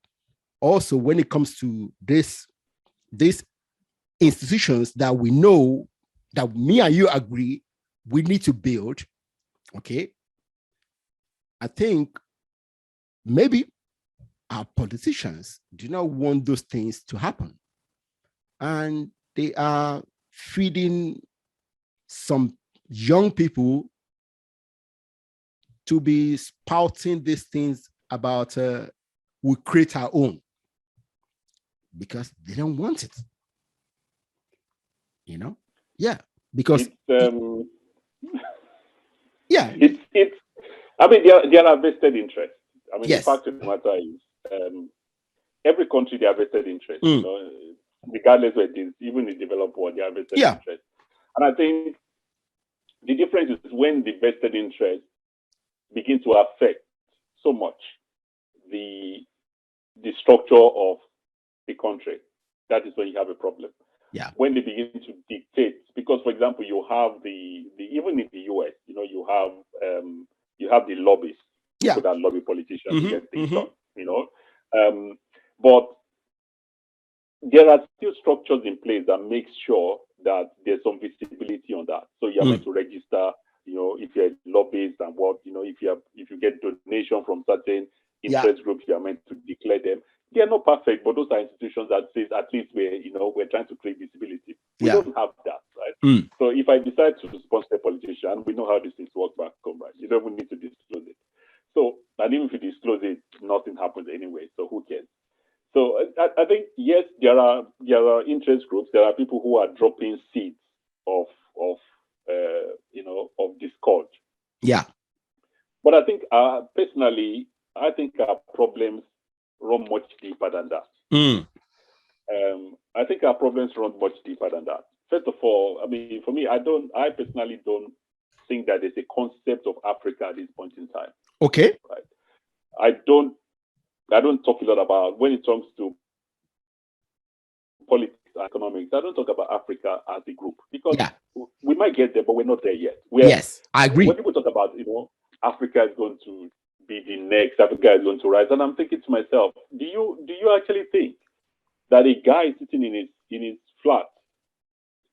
also when it comes to these institutions that we know that me and you agree we need to build, okay, I think maybe our politicians do not want those things to happen. And they are feeding some young people to be spouting these things about we create our own because they don't want it. You know? Yeah. Because yeah. It's I mean, there are vested interests. I mean, yes. The fact of the matter is every country, they have vested interests, you know, regardless of it is, even in the developed world, they have vested interests. And I think the difference is when the vested interests begin to affect so much the structure of the country. That is when you have a problem. Yeah. When they begin to dictate, because for example, you have the even in the US, you know, you have the lobbies, people that lobby politicians to get things done, you know. But there are still structures in place that make sure that there's some visibility on that. So you're meant to register, you know, if you're a lobbyist and what, you know, if you get donation from certain interest groups, you're meant to declare them. They are not perfect, but those are institutions that says at least we're trying to create visibility. We don't have that, right? So if I decide to sponsor a politician, we know how these things work back home, right? You don't even need to disclose it. So, and even if you disclose it, nothing happens anyway. So who cares? So I think yes, there are interest groups. There are people who are dropping seeds of discord. Yeah. But I think personally, I think our problems run much deeper than that. I think our problems run much deeper than that. First of all, I mean, for me, I personally don't think that there's a concept of Africa at this point in time. Okay. Right. I don't talk a lot about when it comes to politics and economics. I don't talk about Africa as a group because we might get there, but we're not there yet. Yes, I agree. When people talk about, you know, Africa is going to be the next, Africa is going to rise, and I'm thinking to myself, do you actually think that a guy sitting in his flat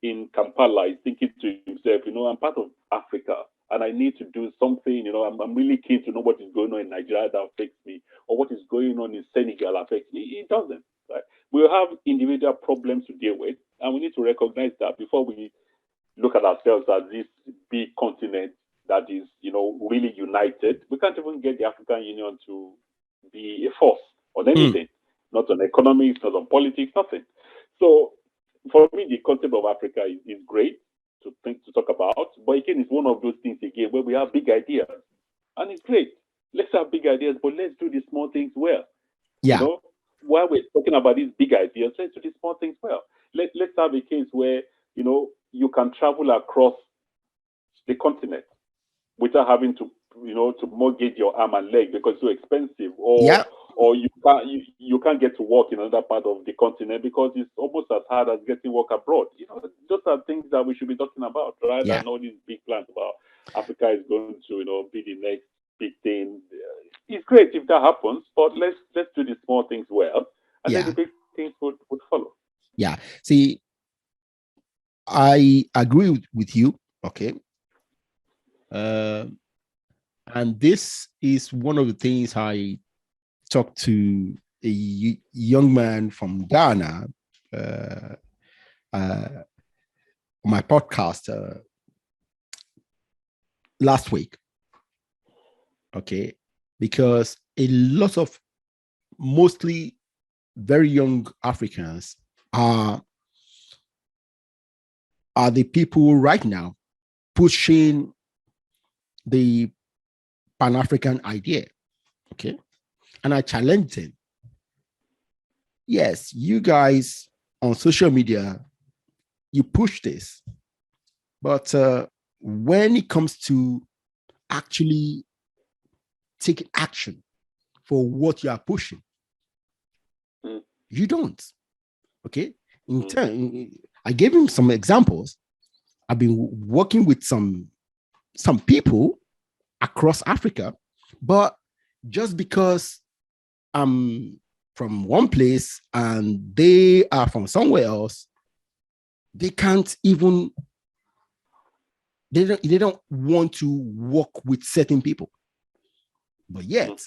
in Kampala is thinking to himself, you know, I'm part of Africa and I need to do something, you know, I'm really keen to know what is going on in Nigeria that affects me, or what is going on in Senegal affects me. It doesn't, right? We have individual problems to deal with, and we need to recognize that before we look at ourselves as this big continent that is, you know, really united. We can't even get the African Union to be a force on anything, not on economics, not on politics, nothing. So for me, the concept of Africa is great to talk about, but again, it's one of those things again where we have big ideas, and it's great. Let's have big ideas, but let's do the small things well. Yeah. You know, while we're talking about these big ideas, let's do the small things well. Let's have a case where, you can travel across the continent without having to, to mortgage your arm and leg because it's so expensive, or Yeah. or you can't get to work in another part of the continent because it's almost as hard as getting work abroad. Those are things that we should be talking about, rather Yeah. than all these big plans about Africa is going to, be the next big thing. It's great if that happens, but let's do the small things well, and then the Yeah. big things would follow. Yeah. See, I agree with you. Okay. Uh, and this is one of the things I talked to a young man from Ghana uh, uh, on my podcast last week. Okay. Because a lot of mostly very young Africans are the people right now pushing the Pan-African idea. Okay. And I challenged him. Yes, you guys on social media, you push this, but when it comes to actually taking action for what you are pushing, you don't. Okay. In turn, I gave him some examples. I've been working with some people across Africa, but just because I'm from one place and they are from somewhere else, they can't even, they don't want to work with certain people, but yet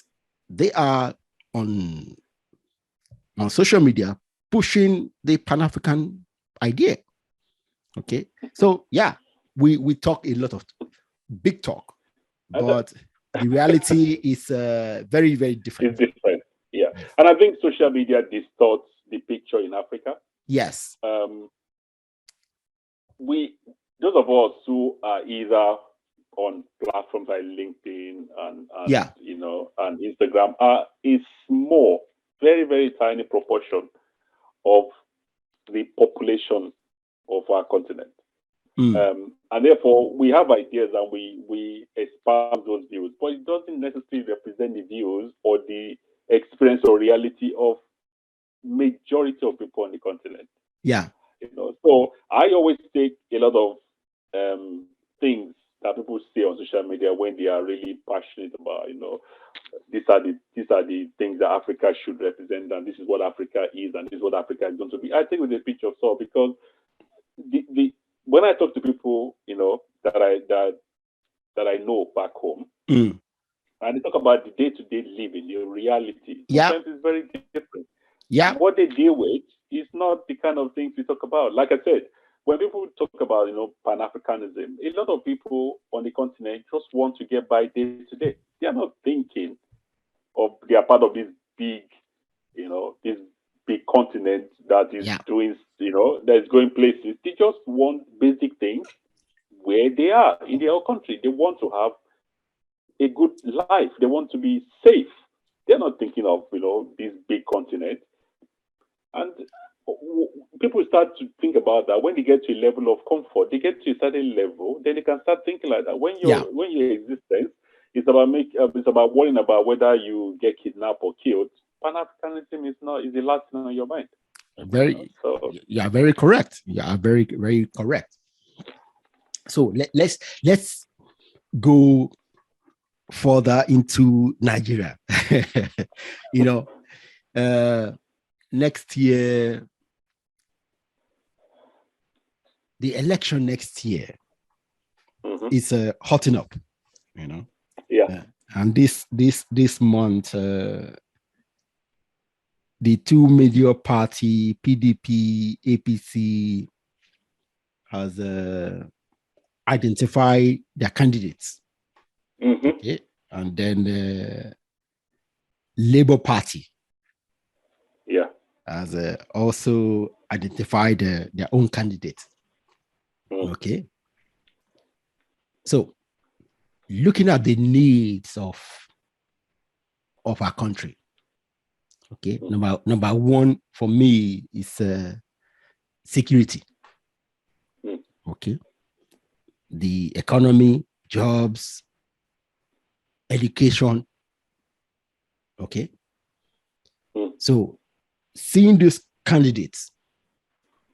they are on social media pushing the Pan-African idea. Okay, so yeah, we talk a lot of big talk, but the reality is very, very different. It's different, yeah. And I think social media distorts the picture in Africa. Yes. We Those of us who are either on platforms like LinkedIn and Yeah. and Instagram are a small, very, very tiny proportion of the population of our continent. And therefore we have ideas and we espouse those views, but it doesn't necessarily represent the views or the experience or reality of majority of people on the continent. Yeah. So I always take a lot of things that people say on social media when they are really passionate about, these are the things that Africa should represent, and this is what Africa is, and this is what Africa is going to be. I take with a pinch of salt because the when I talk to people, that I know back home, and they talk about the day-to-day living, the reality, sometimes it's very different. Yeah. What they deal with is not the kind of things we talk about. Like I said, when people talk about, Pan-Africanism, a lot of people on the continent just want to get by day to day. They are not thinking of they are part of this big, this big continent that is doing, that's going places. They just want basic things where they are in their own country. They want to have a good life. They want to be safe. They're not thinking of, this big continent. And people start to think about that when they get to a level of comfort. They get to a certain level, then they can start thinking like that. When your existence is about worrying about whether you get kidnapped or killed, Pan-Africanism is the last thing on your mind. You are very correct. You are very, very correct. So let's go further into Nigeria. Next year, the election next year is hotting up, Yeah. And this month, the two major party, PDP, APC, has identified their candidates. Okay, and then the Labour Party, has also identified their own candidate. Okay, so looking at the needs of our country, Okay. Number one for me is security. Okay. The economy, jobs, education. Okay. So seeing these candidates,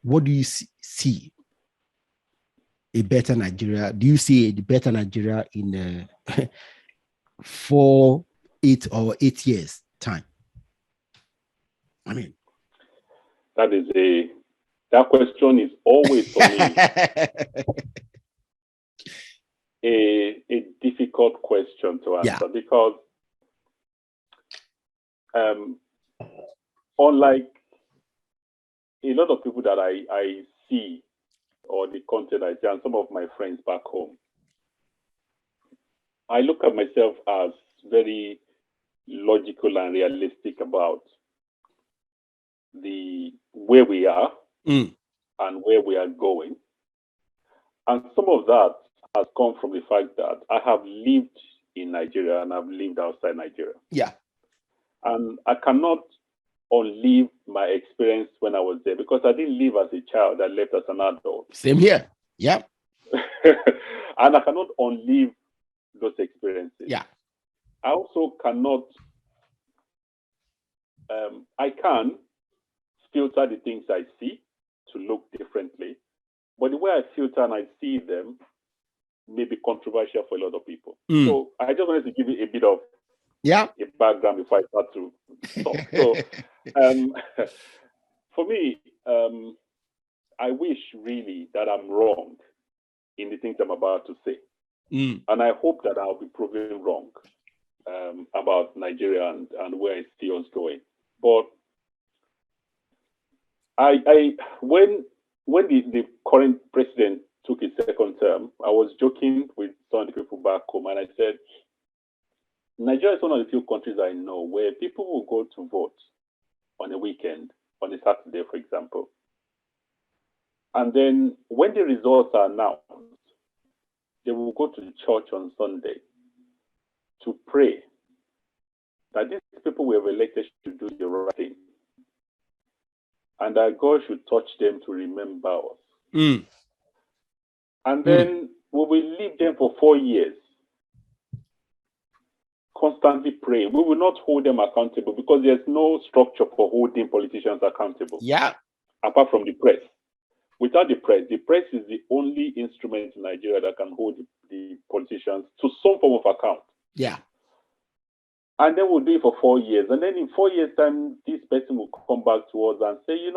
what do you see? A better Nigeria? Do you see a better Nigeria in 4, 8, or 8 years time? I mean, that question is always for me a difficult question to answer, because unlike a lot of people that I see, or the content I see, and some of my friends back home, I look at myself as very logical and realistic about where we are and where we are going. And some of that has come from the fact that I have lived in Nigeria and I've lived outside Nigeria. Yeah. And I cannot unlive my experience when I was there, because I didn't live as a child, I left as an adult. Same here. Yeah. And I cannot unlive those experiences. Yeah. I also cannot, I can filter the things I see to look differently, but the way I filter and I see them may be controversial for a lot of people. So I just wanted to give you a bit of a background before I start to talk. So for me, I wish really that I'm wrong in the things I'm about to say. And I hope that I'll be proven wrong about Nigeria and where I see us going. But when the current president took his second term, I was joking with some of the people back home, and I said, Nigeria is one of the few countries I know where people will go to vote on a weekend, on a Saturday, for example. And then when the results are announced, they will go to church on Sunday to pray that these people we have elected should do the right thing, and that God should touch them to remember us. And then we will leave them for 4 years, constantly praying. We will not hold them accountable, because there's no structure for holding politicians accountable. Yeah. Apart from the press. Without the press is the only instrument in Nigeria that can hold the politicians to some form of account. Yeah. And then we'll do it for 4 years. And then in 4 years' time, this person will come back to us and say,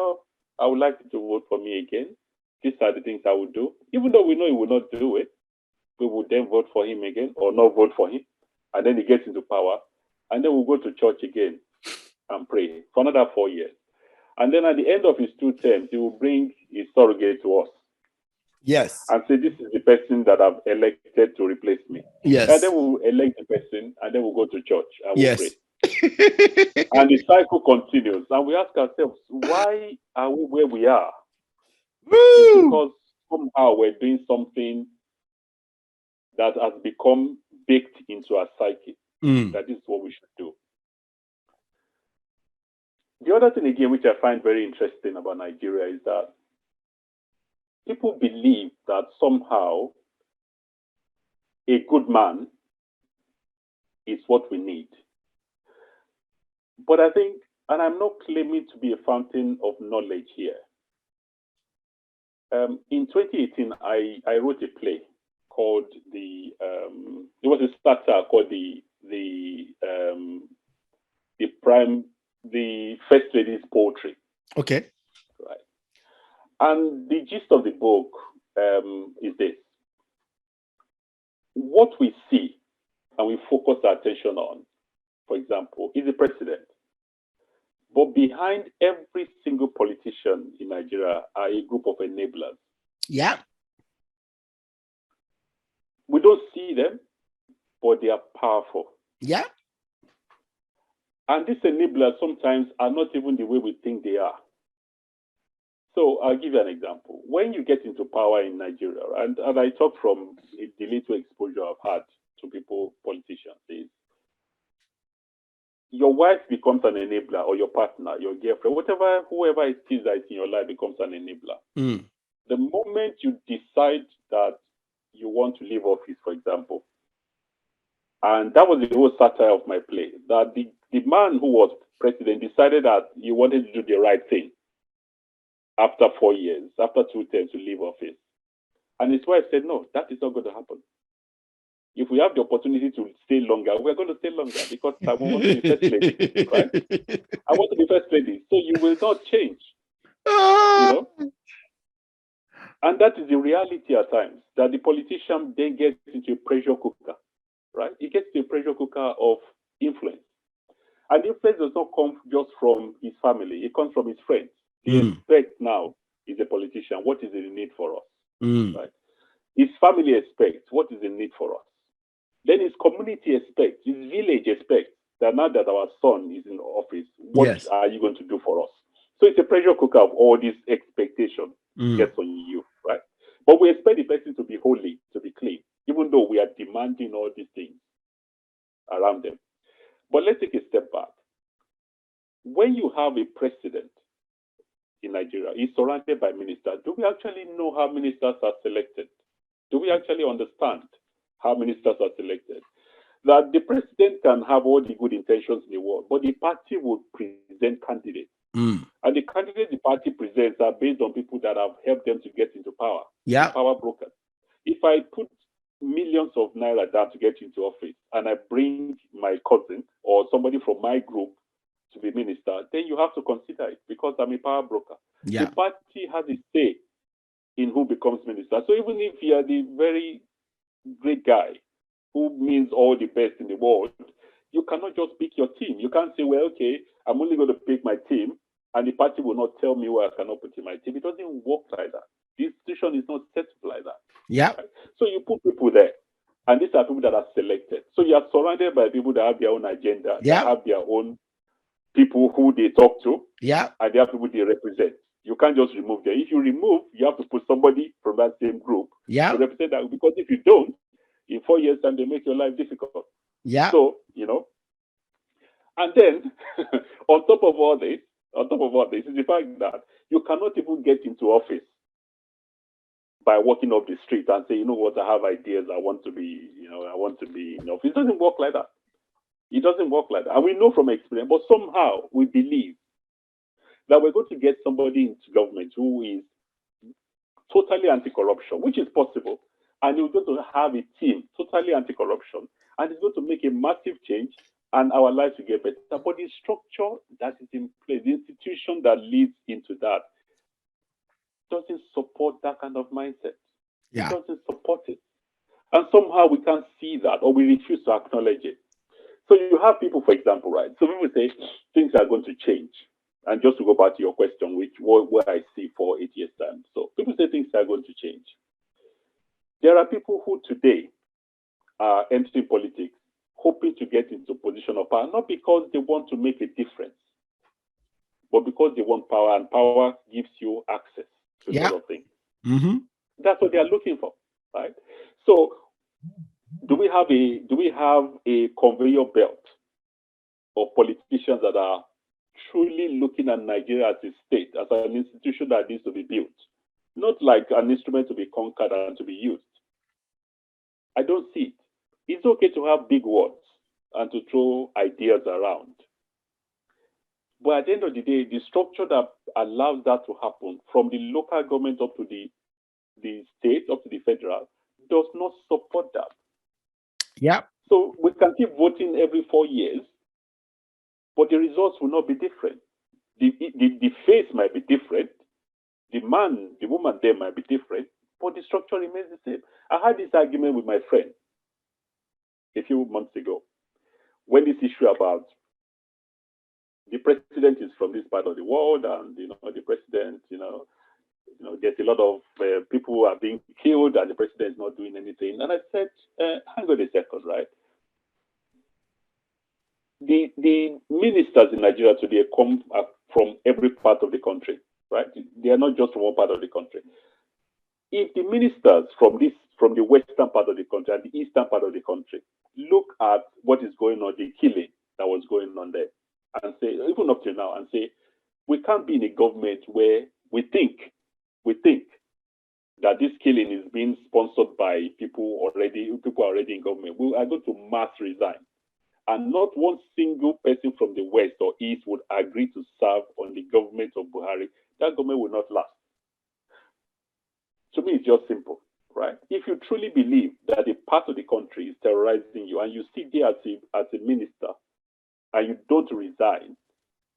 I would like you to vote for me again. These are the things I would do. Even though we know he will not do it, we will then vote for him again or not vote for him. And then he gets into power. And then we'll go to church again and pray for another 4 years. And then at the end of his 2 terms, he will bring his surrogate to us. Yes. And say, this is the person that I've elected to replace me. Yes. And then we'll elect the person, and then we'll go to church and we'll pray. Yes. And the cycle continues. And we ask ourselves, why are we where we are? It's because somehow we're doing something that has become baked into our psyche. That is what we should do. The other thing, again, which I find very interesting about Nigeria is that people believe that somehow a good man is what we need. But I think, and I'm not claiming to be a fountain of knowledge here. In 2018, I wrote a play called it was a starter called the First Lady's Poetry. Okay. Right. And the gist of the book is this. What we see and we focus our attention on, for example, is the president. But behind every single politician in Nigeria are a group of enablers. Yeah. We don't see them, but they are powerful. Yeah. And these enablers sometimes are not even the way we think they are. So I'll give you an example. When you get into power in Nigeria, and I talk from the little exposure I've had to people, politicians, is your wife becomes an enabler, or your partner, your girlfriend, whatever, whoever it is that is in your life becomes an enabler. The moment you decide that you want to leave office, for example, and that was the whole satire of my play, that the man who was president decided that he wanted to do the right thing after 4 years, after 2 terms, to leave office. And his wife said, no, that is not going to happen. If we have the opportunity to stay longer, we're going to stay longer because I want to be first lady, right? I want to be first lady. So you will not change, you know? And that is the reality at times, that the politician then gets into a pressure cooker, right? He gets to a pressure cooker of influence. And influence does not come just from his family. It comes from his friends. They expect now he's a politician. What is the need for us? Right? His family expects, what is the need for us? Then his community expects, his village expects that now that our son is in office, what are you going to do for us? So it's a pressure cooker of all these expectations gets on you, right? But we expect the person to be holy, to be clean, even though we are demanding all these things around them. But let's take a step back. When you have a president in Nigeria, he's surrounded by ministers. Do we actually know how ministers are selected? Do we actually understand how ministers are selected? That the president can have all the good intentions in the world, but the party will present candidates. And the candidates the party presents are based on people that have helped them to get into power. Power brokers. If I put millions of naira down to get into office and I bring my cousin or somebody from my group to be minister, then you have to consider it because I'm a power broker. The party has a say in who becomes minister. So even if you are the very great guy who means all the best in the world, you cannot just pick your team. You can't say, well, okay, I'm only going to pick my team and the party will not tell me where I cannot put in my team. It doesn't work like that. The institution is not set up like that. Right? So you put people there, and these are people that are selected. So you are surrounded by people that have their own agenda, that have their own people who they talk to, and they have people they represent. You can't just remove them. If you remove, you have to put somebody from that same group to represent that. Because if you don't, in 4 years' time, they make your life difficult. So, and then on top of all this is the fact that you cannot even get into office by walking up the street and say, you know what, I have ideas, I want to be in office. It doesn't work like that. It doesn't work like that. And we know from experience, but somehow we believe that we're going to get somebody into government who is totally anti-corruption, which is possible. And we're going to have a team totally anti-corruption. And it's going to make a massive change and our lives will get better. But the structure that is in place, the institution that leads into that, doesn't support that kind of mindset. It doesn't support it. And somehow we can't see that or we refuse to acknowledge it. So you have people, for example, right? So people say things are going to change. And just to go back to your question, where I see for 8 years' time. So people say things are going to change. There are people who today are entering politics hoping to get into a position of power, not because they want to make a difference, but because they want power, and power gives you access to a lot of things. That's what they are looking for, right? So do we have a conveyor belt of politicians that are truly looking at Nigeria as a state, as an institution that needs to be built, not like an instrument to be conquered and to be used? I don't see it. It's okay to have big words and to throw ideas around. But at the end of the day, the structure that allows that to happen from the local government up to the state, up to the federal, does not support that. So we can keep voting every 4 years, but the results will not be different. The face might be different. The man, the woman there might be different, but the structure remains the same. I had this argument with my friend a few months ago when this issue about the president is from this part of the world, and the president, there's a lot of people who are being killed, and the president is not doing anything. And I said, hang on a second, right? The ministers in Nigeria today come from every part of the country, right? They are not just from one part of the country. If the ministers from the western part of the country and the eastern part of the country look at what is going on, the killing, that was going on there, and say, even up to now, and say, we can't be in a government where we think that this killing is being sponsored by people already in government. We are going to mass resign. And not one single person from the West or East would agree to serve on the government of Buhari. That government will not last. To me, it's just simple, right? If you truly believe that a part of the country is terrorizing you and you sit there as a minister and you don't resign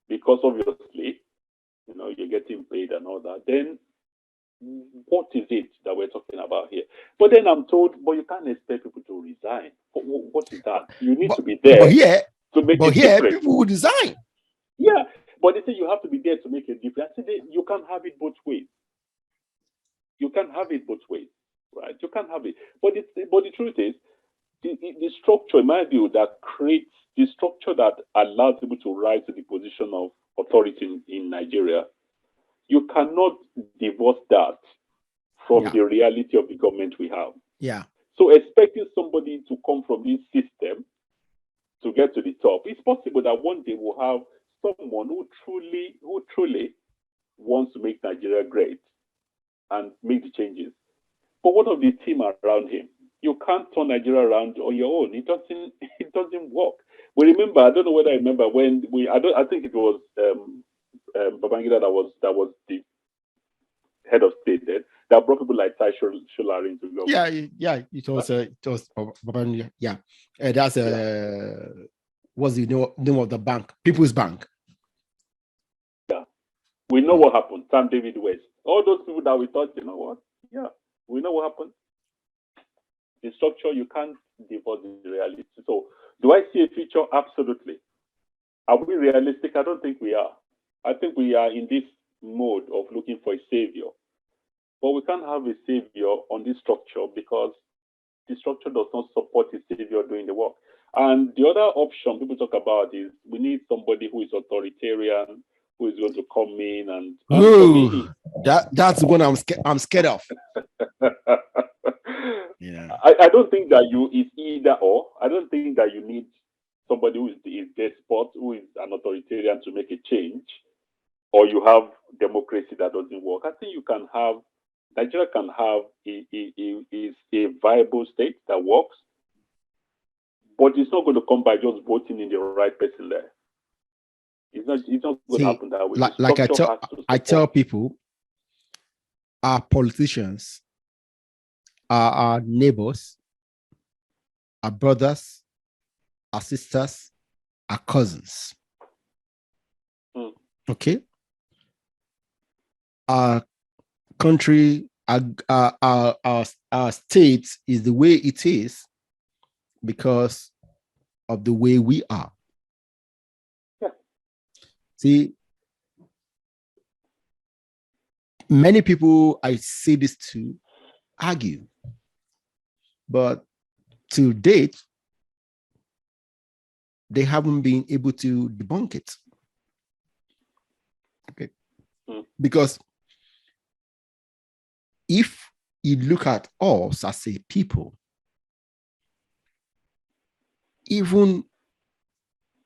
because obviously, you're getting paid and all that, then what is it that we're talking about here? But then I'm told, but you can't expect people to resign. What is that? You need to be there to make a difference. People will resign. Yeah, but they say you have to be there to make a difference. You can't have it both ways. You can't have it both ways, right? You can't have it. But the truth is, the structure, in my view, that creates the structure that allows people to rise to the position of authority in Nigeria, you cannot divorce that from the reality of the government we have. Yeah. So expecting somebody to come from this system to get to the top, it's possible that one day we'll have someone who truly wants to make Nigeria great and make the changes. But what of the team around him? You can't turn Nigeria around on your own. It doesn't work. We remember, I don't know whether I remember when I think it was Babangida that was the head of state there, that brought people like Tai Sholari into government. Yeah, it was Babangida. Yeah, that's what's the name of the bank? People's Bank. Yeah, we know what happened. Sam David West, all those people that we thought, you know what? Yeah, we know what happened. The structure, you can't divorce the reality. So, do I see a future? Absolutely. Are we realistic? I don't think we are. I think we are in this mode of looking for a savior. But we can't have a savior on this structure because the structure does not support a savior doing the work. And the other option people talk about is we need somebody who is authoritarian, who is going to come in and that's what I'm scared of. Yeah. I don't think that it's either or. I don't think that you need somebody who is despot, who is an authoritarian to make a change, or you have democracy that doesn't work. I think Nigeria can have a viable state that works, but it's not going to come by just voting in the right person there. It's not going to happen that way. Like I tell people, our politicians are our neighbors, our brothers, our sisters, our cousins. Okay? Our country, our state is the way it is because of the way we are. Yeah. See, many people I say this to argue, but to date, they haven't been able to debunk it. Okay. Because if you look at us as a people, even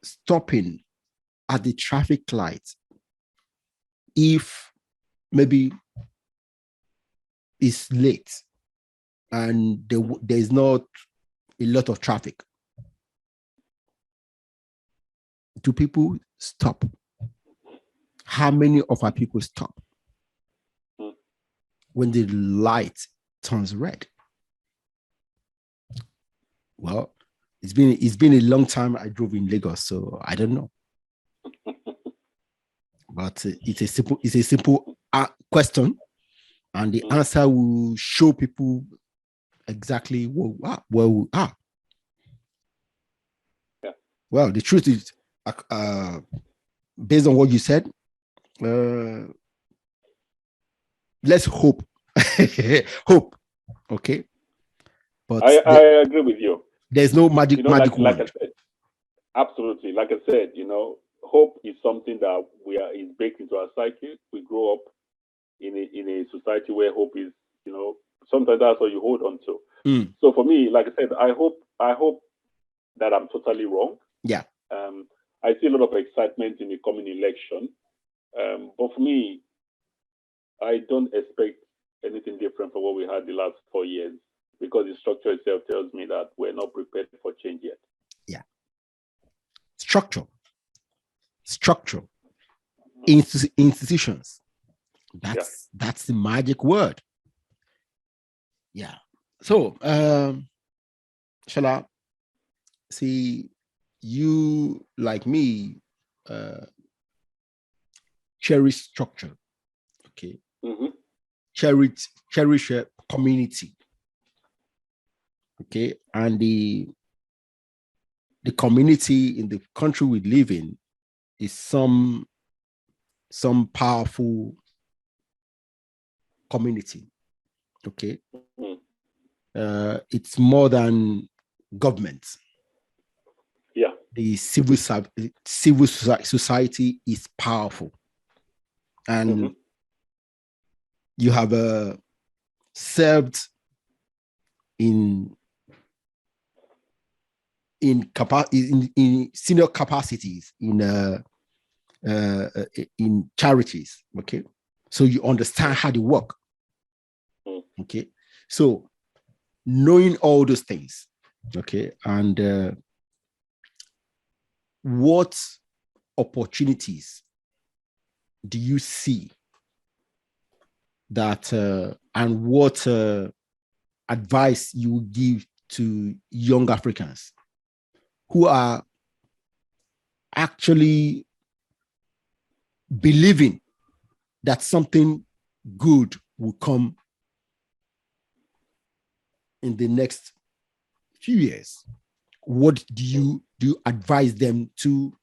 stopping at the traffic light, if maybe it's late and there's not a lot of traffic, do people stop? How many of our people stop when the light turns red? Well, it's been a long time I drove in Lagos, so I don't know. But it's a simple question, and the answer will show people exactly where we are. Yeah. Well, the truth is, based on what you said, let's hope. Hope. Okay. But I agree with you. There's no magic wand. Like I said, absolutely. Like I said, hope is something that is baked into our psyche. We grow up in a society where hope is, sometimes that's what you hold on to. So for me, like I said, I hope that I'm totally wrong. Yeah. I see a lot of excitement in the coming election. But for me, I don't expect anything different from what we had the last 4 years, because the structure itself tells me that we're not prepared for change yet. Yeah. Structure. Institutions. That's the magic word. Yeah. So, Shala, see, you like me cherish structure. Okay. Mm-hmm. Cherish a community. Okay. And the community in the country we live in is some powerful community. Okay. Mm-hmm. It's more than government. Yeah. The civil society is powerful, and you have served in senior capacities in charities. Okay, so you understand how they work. Okay, so knowing all those things, okay, and what opportunities do you see that and what advice you would give to young Africans who are actually believing that something good will come in the next few years? What do you advise them to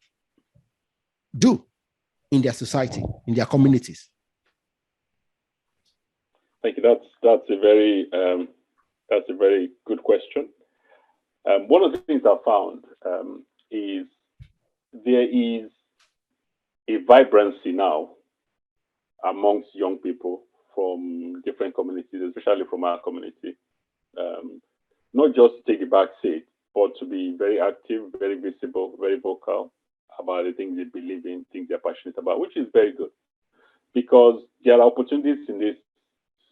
do in their society, in their communities? Thank you. That's a very good question. One of the things I found is there is a vibrancy now amongst young people from different communities, especially from our community. Not just to take the back seat, but to be very active, very visible, very vocal about the things they believe in, things they're passionate about, which is very good. Because there are opportunities in this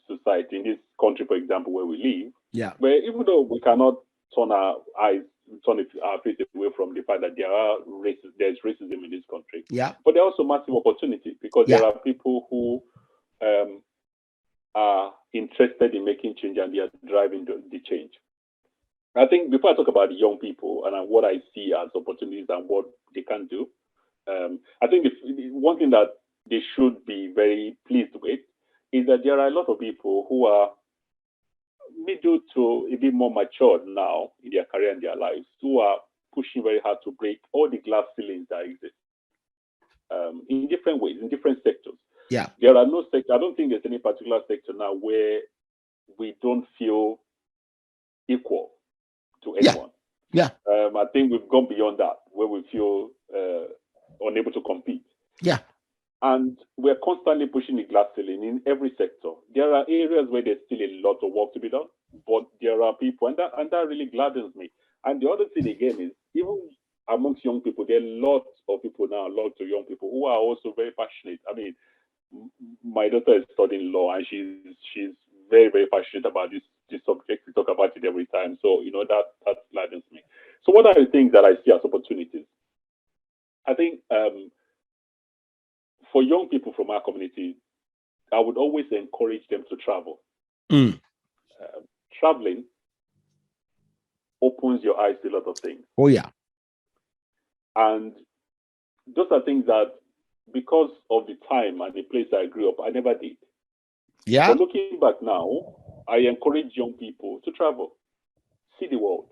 society, in this country, for example, where we live, where even though we cannot turn our face away from the fact that there's racism in this country, but there are also massive opportunities, because there are people who are interested in making change, and they are driving the change. I think before I talk about the young people and what I see as opportunities and what they can do, I think one thing that they should be very pleased with is that there are a lot of people who are middle to a bit more matured now in their career and their lives, who are pushing very hard to break all the glass ceilings that exist in different ways, in different sectors. Yeah. There are no sector. I don't think there's any particular sector now where we don't feel equal to anyone. Yeah. I think we've gone beyond that, where we feel unable to compete. Yeah. And we're constantly pushing the glass ceiling in every sector. There are areas where there's still a lot of work to be done, but there are people, and that really gladdens me. And the other thing again is, even amongst young people, there are lots of people now, lots of young people who are also very passionate. I mean, my daughter is studying law, and she's very, very passionate about this subject. We talk about it every time. So, that gladdens me. So what are the things that I see as opportunities? I think for young people from our community, I would always encourage them to travel. Traveling opens your eyes to a lot of things. Oh, yeah. And those are things that, because of the time and the place I grew up, I never did. Yeah. But looking back now, I encourage young people to travel, see the world.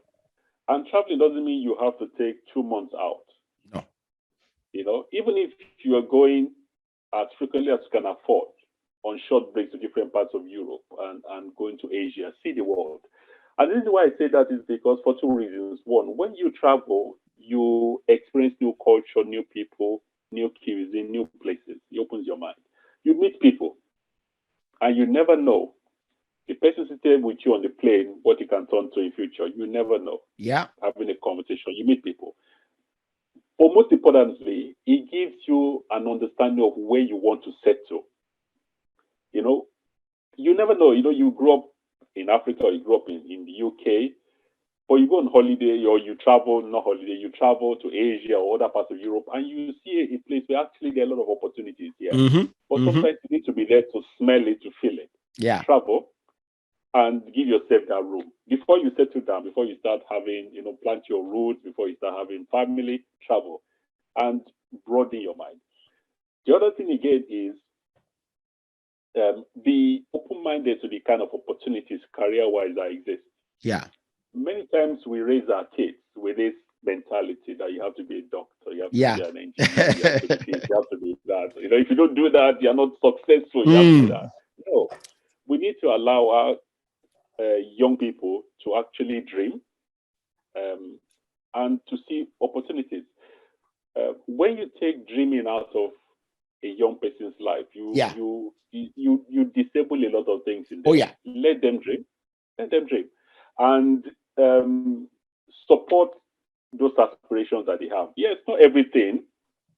And traveling doesn't mean you have to take 2 months out. No. Even if you are going as frequently as you can afford on short breaks to different parts of Europe and going to Asia, see the world. And this is why I say that is because for two reasons. One, when you travel, you experience new culture, new people, new cuisine, new places. It opens your mind. You meet people, and you never know. The person sitting with you on the plane, what you can turn to in future, you never know. Yeah. Having a conversation, you meet people. But most importantly, it gives you an understanding of where you want to settle. You know, you never know. You know, you grew up in Africa or you grew up in the UK, but you go on holiday or you travel, not holiday, you travel to Asia or other parts of Europe and you see a place where actually there are a lot of opportunities here. But sometimes you need to be there to smell it, to feel it. Yeah. Travel and give yourself that room. Before you settle down, before you start having, plant your roots, before you start having family, travel and broaden your mind. The other thing again is be open-minded to the kind of opportunities career-wise that exist. Yeah. Many times we raise our kids with this mentality that you have to be a doctor, you have to be an engineer, you have to be this, you have to be that. If you don't do that, you're not successful. You have to do that. No, we need to allow our young people to actually dream and to see opportunities. When you take dreaming out of a young person's life, you disable a lot of things in them. Oh yeah. Let them dream. Let them dream. And support those aspirations that they have. Yes, not everything.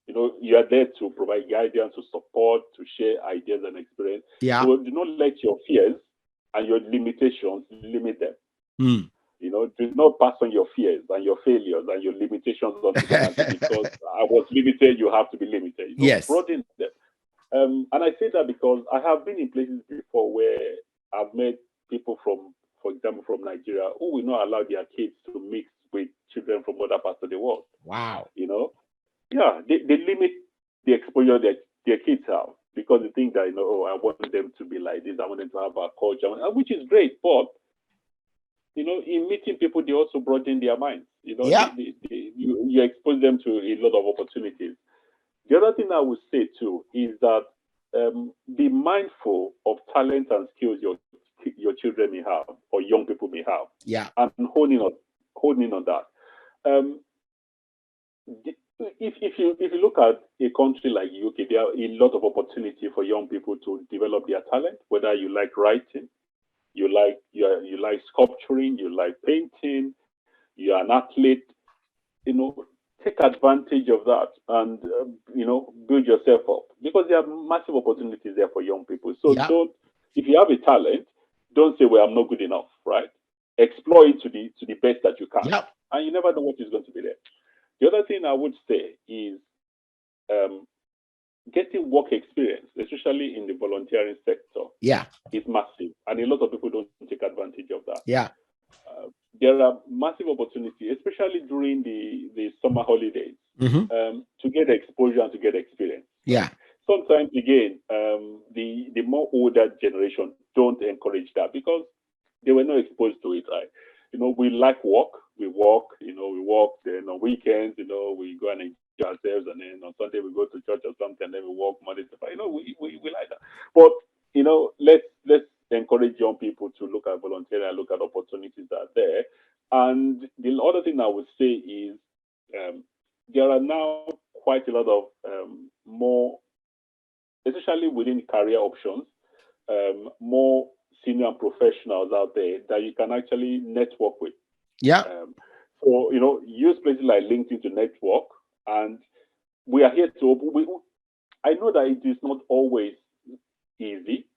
You are there to provide guidance, to support, to share ideas and experience. Yeah. So do not let your fears and your limitations limit them. Do not pass on your fears and your failures and your limitations onto them. Because I was limited, you have to be limited. Yes. Broaden them. And I say that because I have been in places before where I've met people from, for example, from Nigeria, who will not allow their kids to mix with children from other parts of the world. Wow. Yeah, they limit the exposure that their kids have because they think that, I want them to be like this, I want them to have our culture, which is great, but, in meeting people, they also broaden their minds. You expose them to a lot of opportunities. The other thing I would say, too, is that be mindful of talent and skills your children may have or young people may have. Yeah. And hone in on that. If you look at a country like UK, there are a lot of opportunity for young people to develop their talent, whether you like writing, you like sculpturing, you like painting, you're an athlete, take advantage of that and, build yourself up because there are massive opportunities there for young people. So if you have a talent, don't say, well, I'm not good enough, right? Explore it to the best that you can. Yep. And you never know what is going to be there. The other thing I would say is getting work experience, especially in the volunteering sector, is massive. And a lot of people don't take advantage of that. Yeah. There are massive opportunities, especially during the summer holidays, to get exposure and to get experience. Yeah. Sometimes, again, the more older generation don't encourage that because they were not exposed to it, right? We like work. We work, then on weekends, we go and enjoy ourselves, and then on Sunday we go to church or something, and then we work Monday to Friday. We like that. But, let's encourage young people to look at volunteering and look at opportunities that are there. And the other thing I would say is there are now quite a lot of more, especially within career options, more senior professionals out there that you can actually network with. Yeah. So, use places like LinkedIn to network. And we are here to, I know that it is not always easy,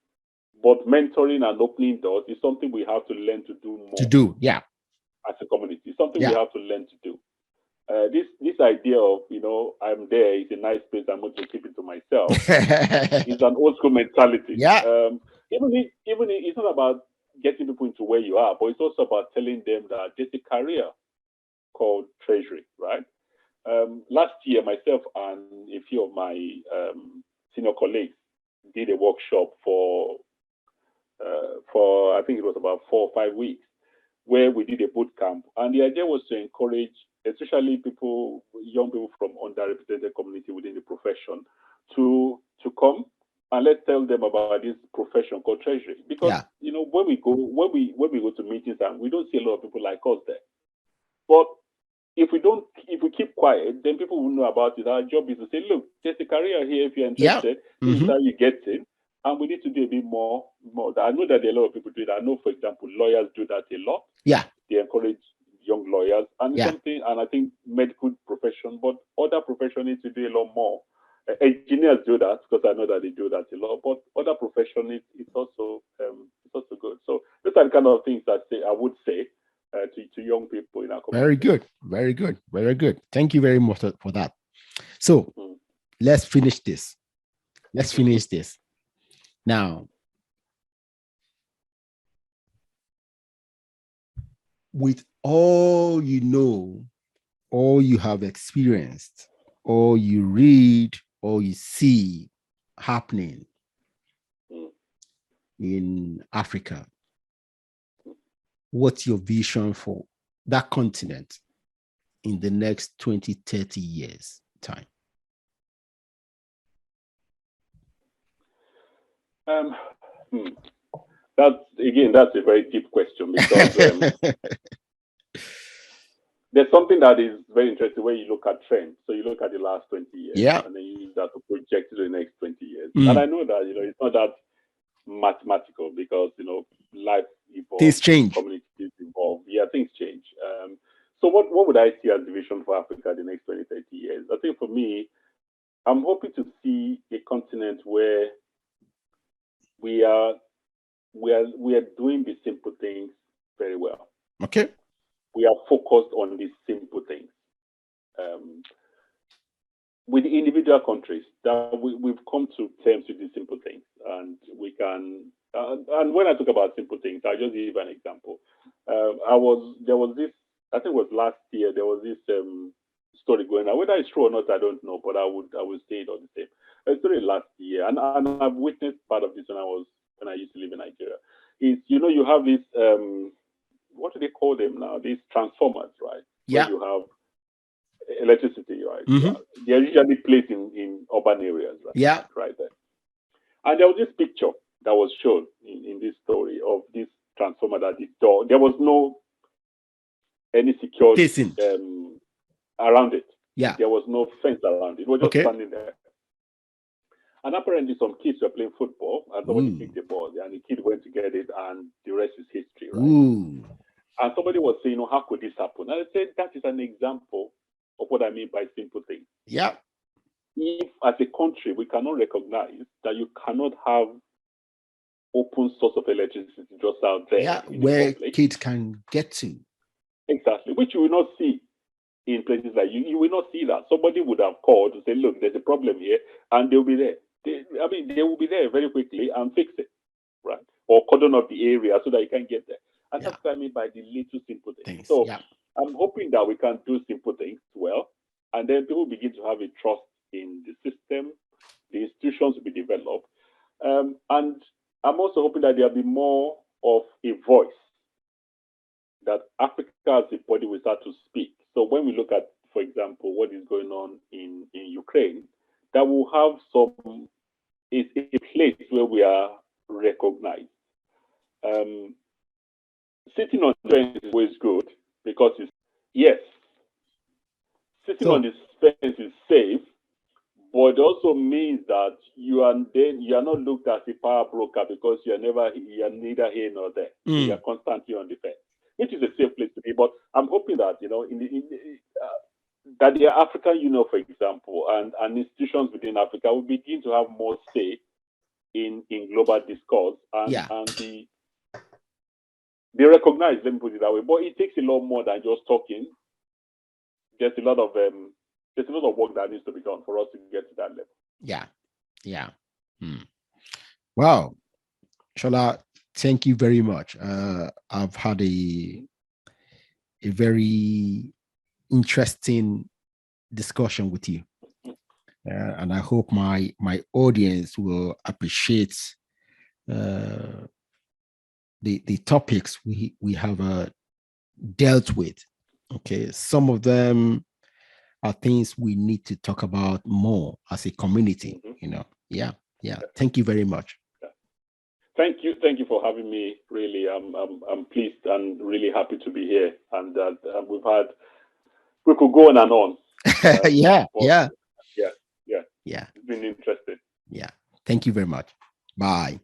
but mentoring and opening doors is something we have to learn to do more. As a community, something we have to learn to do. This idea of, I'm there, it's a nice place, I'm going to keep it to myself, is an old school mentality. Yeah. Even it's not about getting people into where you are, but it's also about telling them that there's a career called treasury, right? Last year, myself and a few of my senior colleagues did a workshop for I think it was about 4 or 5 weeks, where we did a boot camp, and the idea was to encourage, especially young people from underrepresented community within the profession, to come and let's tell them about this profession called treasury. Because when we go to meetings and we don't see a lot of people like us there, but if we keep quiet, then people will know about it. Our job is to say, look, there's a career here. If you're interested, this is how you get in. And we need to do a bit more. I know that there are a lot of people do that. I know, for example, lawyers do that a lot. Yeah. They encourage young lawyers, and Yeah. something, and I think medical profession, but other professions need to do a lot more. Engineers do that because I know that they do that a lot, but other professions it's also good. So those are the kind of things that I would say to young people in our community. Very good, very good, very good. Thank you very much for that. So let's finish this. Let's finish this. Now, with all you know, all you have experienced, all you read, all you see happening in Africa, what's your vision for that continent in the next 20, 30 years time? That's a very deep question, because there's something that is very interesting when you look at trends. So you look at the last 20 years, and then you use that to project to the next 20 years. And I know that, it's not that mathematical, because, life evolves, things change, communities evolve. Yeah, things change. So what would I see as the vision for Africa the next 20, 30 years? I think for me, I'm hoping to see a continent where we are doing the simple things very well. Okay. We are focused on these simple things. With the individual countries, that we've come to terms with these simple things, and we can. And when I talk about simple things, I'll just give an example. There was this, I think it was last year, there was this story going on. Whether it's true or not, I don't know, but I would say it all the same. A story last year, and I've witnessed part of this when I used to live in Nigeria. Is, you have this what do they call them now? These transformers, right? Yeah. Where you have electricity, right? Mm-hmm. They're usually placed in urban areas, right? Yeah. Right there. And there was this picture that was shown in this story of this transformer that the door, there was no any security around it. Yeah. There was no fence around it. It was just standing there. And apparently some kids were playing football, and somebody picked the ball, and the kid went to get it, and the rest is history, right? Ooh. And somebody was saying, how could this happen? And I said, that is an example of what I mean by simple things. Yeah. If, as a country, we cannot recognize that you cannot have open source of electricity just out there, where kids can get to. Exactly, which you will not see in places like you will not see that. Somebody would have called to say, look, there's a problem here, and they'll be there. They will be there very quickly and fix it, right? Or cordon off the area so that you can get there. And that's what I mean by the little simple things. So I'm hoping that we can do simple things well, and then people begin to have a trust in the system, the institutions will be developed. And I'm also hoping that there'll be more of a voice, that Africa as a body will start to speak. So when we look at, for example, what is going on in Ukraine, that will have a place where we are recognized. Sitting on the fence is always good, because sitting on the fence is safe, but it also means that you are not looked at as a power broker, because you are neither here nor there. So you are constantly on the fence, which is a safe place to be. But I'm hoping that that the African Union, for example, and institutions within Africa will begin to have more say in global discourse, and be recognized. Let me put it that way. But it takes a lot more than just talking. There's a lot of work that needs to be done for us to get to that level. Yeah. Wow, Shola, thank you very much. I've had a very interesting discussion with you, and I hope my audience will appreciate the topics we have dealt with. Okay, some of them are things we need to talk about more as a community. Thank you very much. Thank you for having me. Really, I'm pleased and really happy to be here, and we could go on and on. Yeah. It's been interesting. Yeah, thank you very much. Bye.